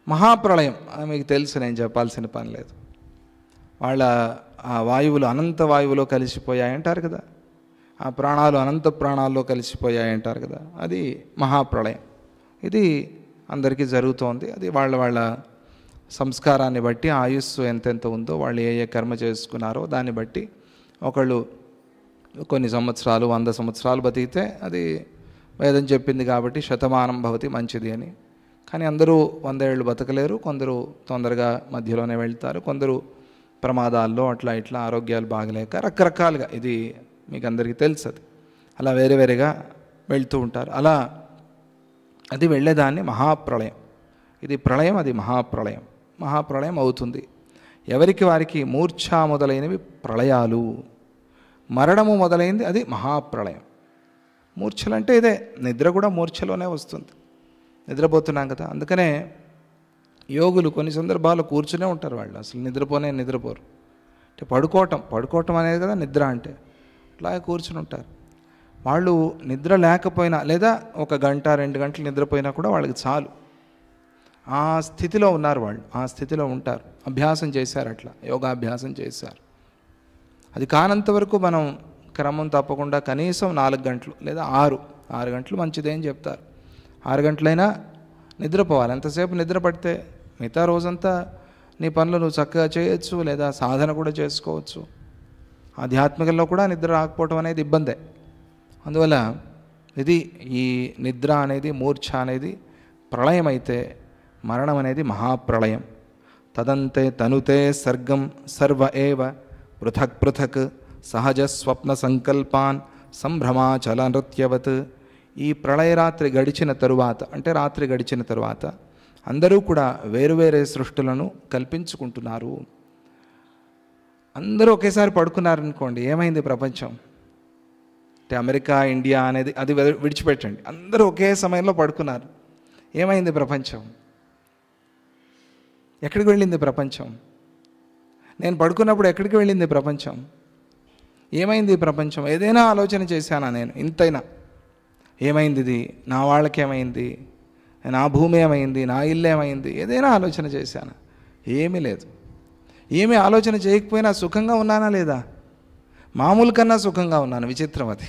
మహాప్రళయం. మీకు తెలుసు, నేను చెప్పాల్సిన పని లేదు. వాళ్ళ ఆ వాయువులు అనంత వాయువులో కలిసిపోయాయంటారు కదా, ఆ ప్రాణాలు అనంత ప్రాణాల్లో కలిసిపోయాయంటారు కదా, అది మహాప్రళయం. ఇది అందరికీ జరుగుతోంది. అది వాళ్ళ సంస్కారాన్ని బట్టి, ఆయుస్సు ఎంతెంత ఉందో, వాళ్ళు ఏ కర్మ చేసుకున్నారో దాన్ని బట్టి ఒకళ్ళు కొన్ని సంవత్సరాలు 100 సంవత్సరాలు బతికితే అది వేదం చెప్పింది కాబట్టి శతమానం భవతి మంచిది అని. కానీ అందరూ 100 ఏళ్ళు బతకలేరు. కొందరు తొందరగా మధ్యలోనే వెళ్తారు, కొందరు ప్రమాదాల్లో అట్లా ఇట్లా ఆరోగ్యాలు బాగలేక రకరకాలుగా, ఇది మీకు అందరికీ తెలుసు. అది అలా వేరేగా వెళ్తూ ఉంటారు. అలా అది వెళ్ళేదాన్ని మహాప్రళయం. ఇది ప్రళయం, అది మహాప్రళయం. మహాప్రళయం అవుతుంది. ఎవరికి వారికి మూర్ఛ మొదలైనవి ప్రళయాలు. మరణము మొదలైంది అది మహాప్రళయం. మూర్ఛలంటే ఇదే. నిద్ర కూడా మూర్ఛలోనే వస్తుంది. నిద్రపోతున్నాం కదా, అందుకనే యోగులు కొన్ని సందర్భాల్లో కూర్చునే ఉంటారు. వాళ్ళు అసలు నిద్రపోరు. అంటే పడుకోవటం అనేది కదా నిద్ర అంటే. అట్లాగే కూర్చుని ఉంటారు. వాళ్ళు నిద్ర లేకపోయినా, లేదా 1 గంట 2 గంటలు నిద్రపోయినా కూడా వాళ్ళకి చాలు. ఆ స్థితిలో ఉన్నారు వాళ్ళు, ఆ స్థితిలో ఉంటారు. అభ్యాసం చేశారు, అట్లా యోగాభ్యాసం చేశారు. అది కానంత వరకు మనం క్రమం తప్పకుండా కనీసం 4 గంటలు లేదా 6 గంటలు మంచిదే అని చెప్తారు. 6 గంటలైనా నిద్రపోవాలి. ఎంతసేపు నిద్ర పడితే మిగతా రోజంతా నీ పనులు నువ్వు చక్కగా చేయొచ్చు, లేదా సాధన కూడా చేసుకోవచ్చు. ఆధ్యాత్మికంలో కూడా నిద్ర రాకపోవటం అనేది ఇబ్బందే. అందువల్ల ఈ నిద్ర అనేది, మూర్ఛ అనేది ప్రళయం అయితే, మరణం అనేది మహాప్రళయం. తదంతే తనుతే సర్గం సర్వ ఏవ పృథక్ పృథక్ సహజ స్వప్న సంకల్పాన్ సంభ్రమాచల నృత్యవత్. ఈ ప్రళయరాత్రి గడిచిన తరువాత, అంటే రాత్రి గడిచిన తరువాత అందరూ కూడా వేరువేరే సృష్టులను కల్పించుకుంటున్నారు. అందరూ ఒకేసారి పడుకున్నారనుకోండి, ఏమైంది ప్రపంచం? అంటే అమెరికా, ఇండియా అనేది అది విడిచిపెట్టండి, అందరూ ఒకే సమయంలో పడుకున్నారు. ఏమైంది ప్రపంచం? ఎక్కడికి వెళ్ళింది ప్రపంచం? నేను పడుకున్నప్పుడు ఎక్కడికి వెళ్ళింది ప్రపంచం? ఏమైంది ప్రపంచం? ఏదైనా ఆలోచన చేశానా నేను? ఇంతైనా ఏమైంది ఇది, నా వాళ్ళకేమైంది, నా భూమి ఏమైంది, నా ఇల్లు ఏమైంది, ఏదైనా ఆలోచన చేశాను? ఏమీ లేదు. ఏమీ ఆలోచన చేయకపోయినా సుఖంగా ఉన్నానా లేదా? మామూలు కన్నా సుఖంగా ఉన్నాను. విచిత్రం అది.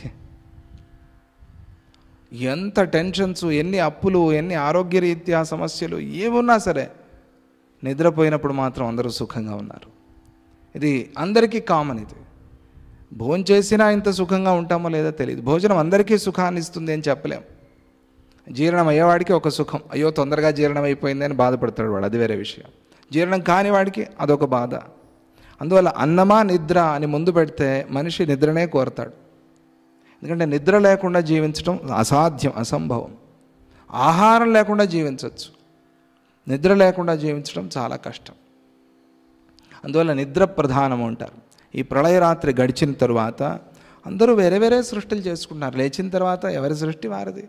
ఎంత టెన్షన్స్, ఎన్ని అప్పులు, ఎన్ని ఆరోగ్యరీత్యా సమస్యలు ఏమున్నా సరే నిద్రపోయినప్పుడు మాత్రం అందరూ సుఖంగా ఉన్నారు. ఇది అందరికీ కామన్. ఇది భోజనం చేసినా ఇంత సుఖంగా ఉంటామో లేదో తెలియదు. భోజనం అందరికీ సుఖాన్ని ఇస్తుంది అని చెప్పలేం. జీర్ణం అయ్యేవాడికి ఒక సుఖం, అయ్యో తొందరగా జీర్ణం అయిపోయింది అని బాధపడతాడు వాడు, అది వేరే విషయం. జీర్ణం కాని వాడికి అదొక బాధ. అందువల్ల అన్నమా నిద్ర అని ముందు పెడితే మనిషి నిద్రనే కోరతాడు. ఎందుకంటే నిద్ర లేకుండా జీవించడం అసాధ్యం, అసంభవం. ఆహారం లేకుండా జీవించవచ్చు, నిద్ర లేకుండా జీవించడం చాలా కష్టం. అందువల్ల నిద్ర ప్రధానం అంటారు. ఈ ప్రళయరాత్రి గడిచిన తరువాత అందరూ వేరే వేరే సృష్టిలు చేసుకుంటున్నారు. లేచిన తర్వాత ఎవరి సృష్టి వారిది.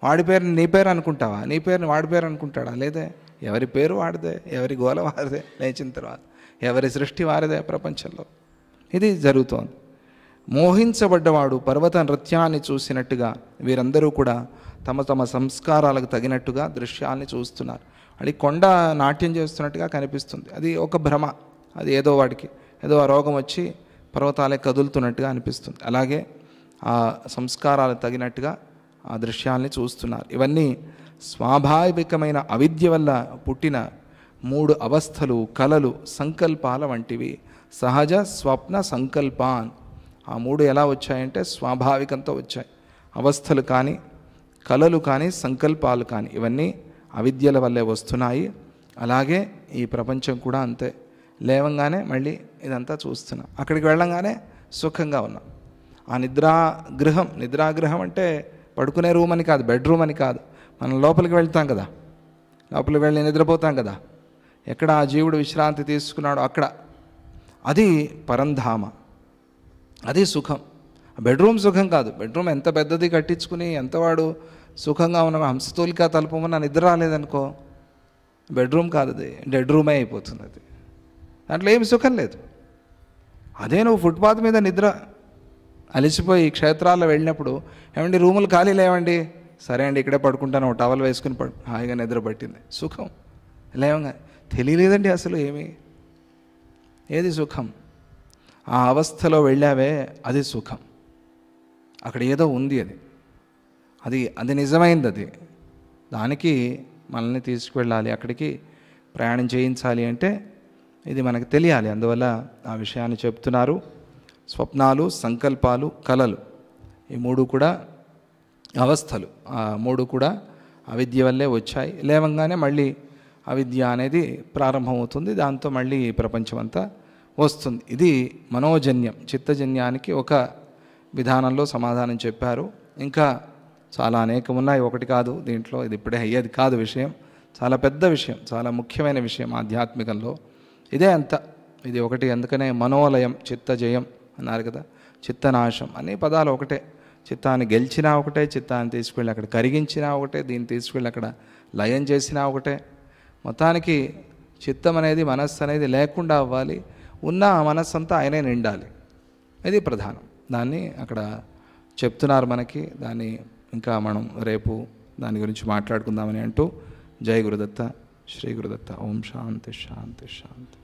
వాడి పేరుని నీ పేరు అనుకుంటావా, నీ పేరుని వాడి పేరు అనుకుంటాడా? లేదే. ఎవరి పేరు వాడిదే, ఎవరి గోల వారిదే. లేచిన తర్వాత ఎవరి సృష్టి వారిదే ప్రపంచంలో. ఇది జరుగుతోంది. మోహించబడ్డవాడు పర్వత నృత్యాన్ని చూసినట్టుగా వీరందరూ కూడా తమ తమ సంస్కారాలకు తగినట్టుగా దృశ్యాల్ని చూస్తున్నారు. అది కొండ నాట్యం చేస్తున్నట్టుగా కనిపిస్తుంది. అది ఒక భ్రమ. అది ఏదో వాడికి ఏదో ఆ రోగం వచ్చి పర్వతాలే కదులుతున్నట్టుగా అనిపిస్తుంది. అలాగే ఆ సంస్కారాలకు తగినట్టుగా ఆ దృశ్యాల్ని చూస్తున్నారు. ఇవన్నీ స్వాభావికమైన అవిద్య వల్ల పుట్టిన 3 అవస్థలు, కలలు, సంకల్పాల వంటివి. సహజ, స్వప్న, సంకల్పాన్. ఆ 3 ఎలా వచ్చాయంటే స్వాభావికంతో వచ్చాయి. అవస్థలు కానీ, కలలు కానీ, సంకల్పాలు కానీ ఇవన్నీ అవిద్యల వల్లే వస్తున్నాయి. అలాగే ఈ ప్రపంచం కూడా అంతే. లేవంగానే మళ్ళీ ఇదంతా చూస్తున్నాం, అక్కడికి వెళ్ళంగానే సుఖంగా ఉన్నాం. ఆ నిద్రాగృహం అంటే పడుకునే రూమ్ అని కాదు, బెడ్రూమ్ అని కాదు. మనం లోపలికి వెళ్తాం కదా, లోపలికి వెళ్ళి నిద్రపోతాం కదా. ఎక్కడ ఆ జీవుడు విశ్రాంతి తీసుకున్నాడో అక్కడ, అది పరంధామ, అది సుఖం. బెడ్రూమ్ సుఖం కాదు. బెడ్రూమ్ ఎంత పెద్దది కట్టించుకుని ఎంతవాడు సుఖంగా ఉన్న హంసతూలికా తలుపమన్నా నిద్ర రాలేదనుకో, బెడ్రూమ్ కాదు, అది డెడ్ రూమే అయిపోతుంది. అది దాంట్లో ఏమి సుఖం లేదు. అదే నువ్వు ఫుట్పాత్ మీద నిద్ర అలసిపోయి క్షేత్రాల్లో వెళ్ళినప్పుడు, ఏమండి రూములు ఖాళీ లేవండి, సరే అండి ఇక్కడే పడుకుంటాను, ఒక టవల్ వేసుకుని హాయిగా నిద్ర పట్టింది, సుఖం. లేవంగా తెలియలేదండి అసలు ఏది సుఖం. ఆ అవస్థలో వెళ్ళావే అది సుఖం. అక్కడ ఏదో ఉంది, అది నిజమైంది. అది దానికి మనల్ని తీసుకువెళ్ళాలి, అక్కడికి ప్రయాణం చేయించాలి అంటే ఇది మనకు తెలియాలి. అందువల్ల ఆ విషయాన్ని చెప్తున్నారు. స్వప్నాలు, సంకల్పాలు, కలలు, ఈ 3 కూడా అవస్థలు. ఆ 3 కూడా అవిద్య వల్లే వచ్చాయి. లేవంగానే మళ్ళీ అవిద్య అనేది ప్రారంభమవుతుంది. దాంతో మళ్ళీ ప్రపంచం అంతా వస్తుంది. ఇది మనోజన్యం. చిత్తజన్యానికి ఒక విధానంలో సమాధానం చెప్పారు. ఇంకా చాలా అనేకం ఉన్నాయి, ఒకటి కాదు దీంట్లో. ఇది ఇప్పుడే అయ్యేది కాదు విషయం, చాలా పెద్ద విషయం, చాలా ముఖ్యమైన విషయం ఆధ్యాత్మికంలో. ఇదే అంత, ఇది ఒకటి. అందుకనే మనోలయం, చిత్తజయం అన్నారు కదా, చిత్తనాశం అనే పదాలు ఒకటే. చిత్తాన్ని గెలిచినా ఒకటే, చిత్తాన్ని తీసుకువెళ్ళి అక్కడ కరిగించినా ఒకటే, దీన్ని తీసుకువెళ్ళి అక్కడ లయం చేసినా ఒకటే. మొత్తానికి చిత్తం అనేది, మనస్సు అనేది లేకుండా అవ్వాలి. ఉన్న మనస్సు అంతా ఆయనే నిండాలి. ఇది ప్రధానం. దాన్ని అక్కడ చెప్తున్నారు మనకి. దాన్ని ఇంకా మనం రేపు దాని గురించి మాట్లాడుకుందామని అంటూ, జై గురుదత్త, శ్రీ గురుదత్త. ఓం శాంతి శాంతి శాంతి.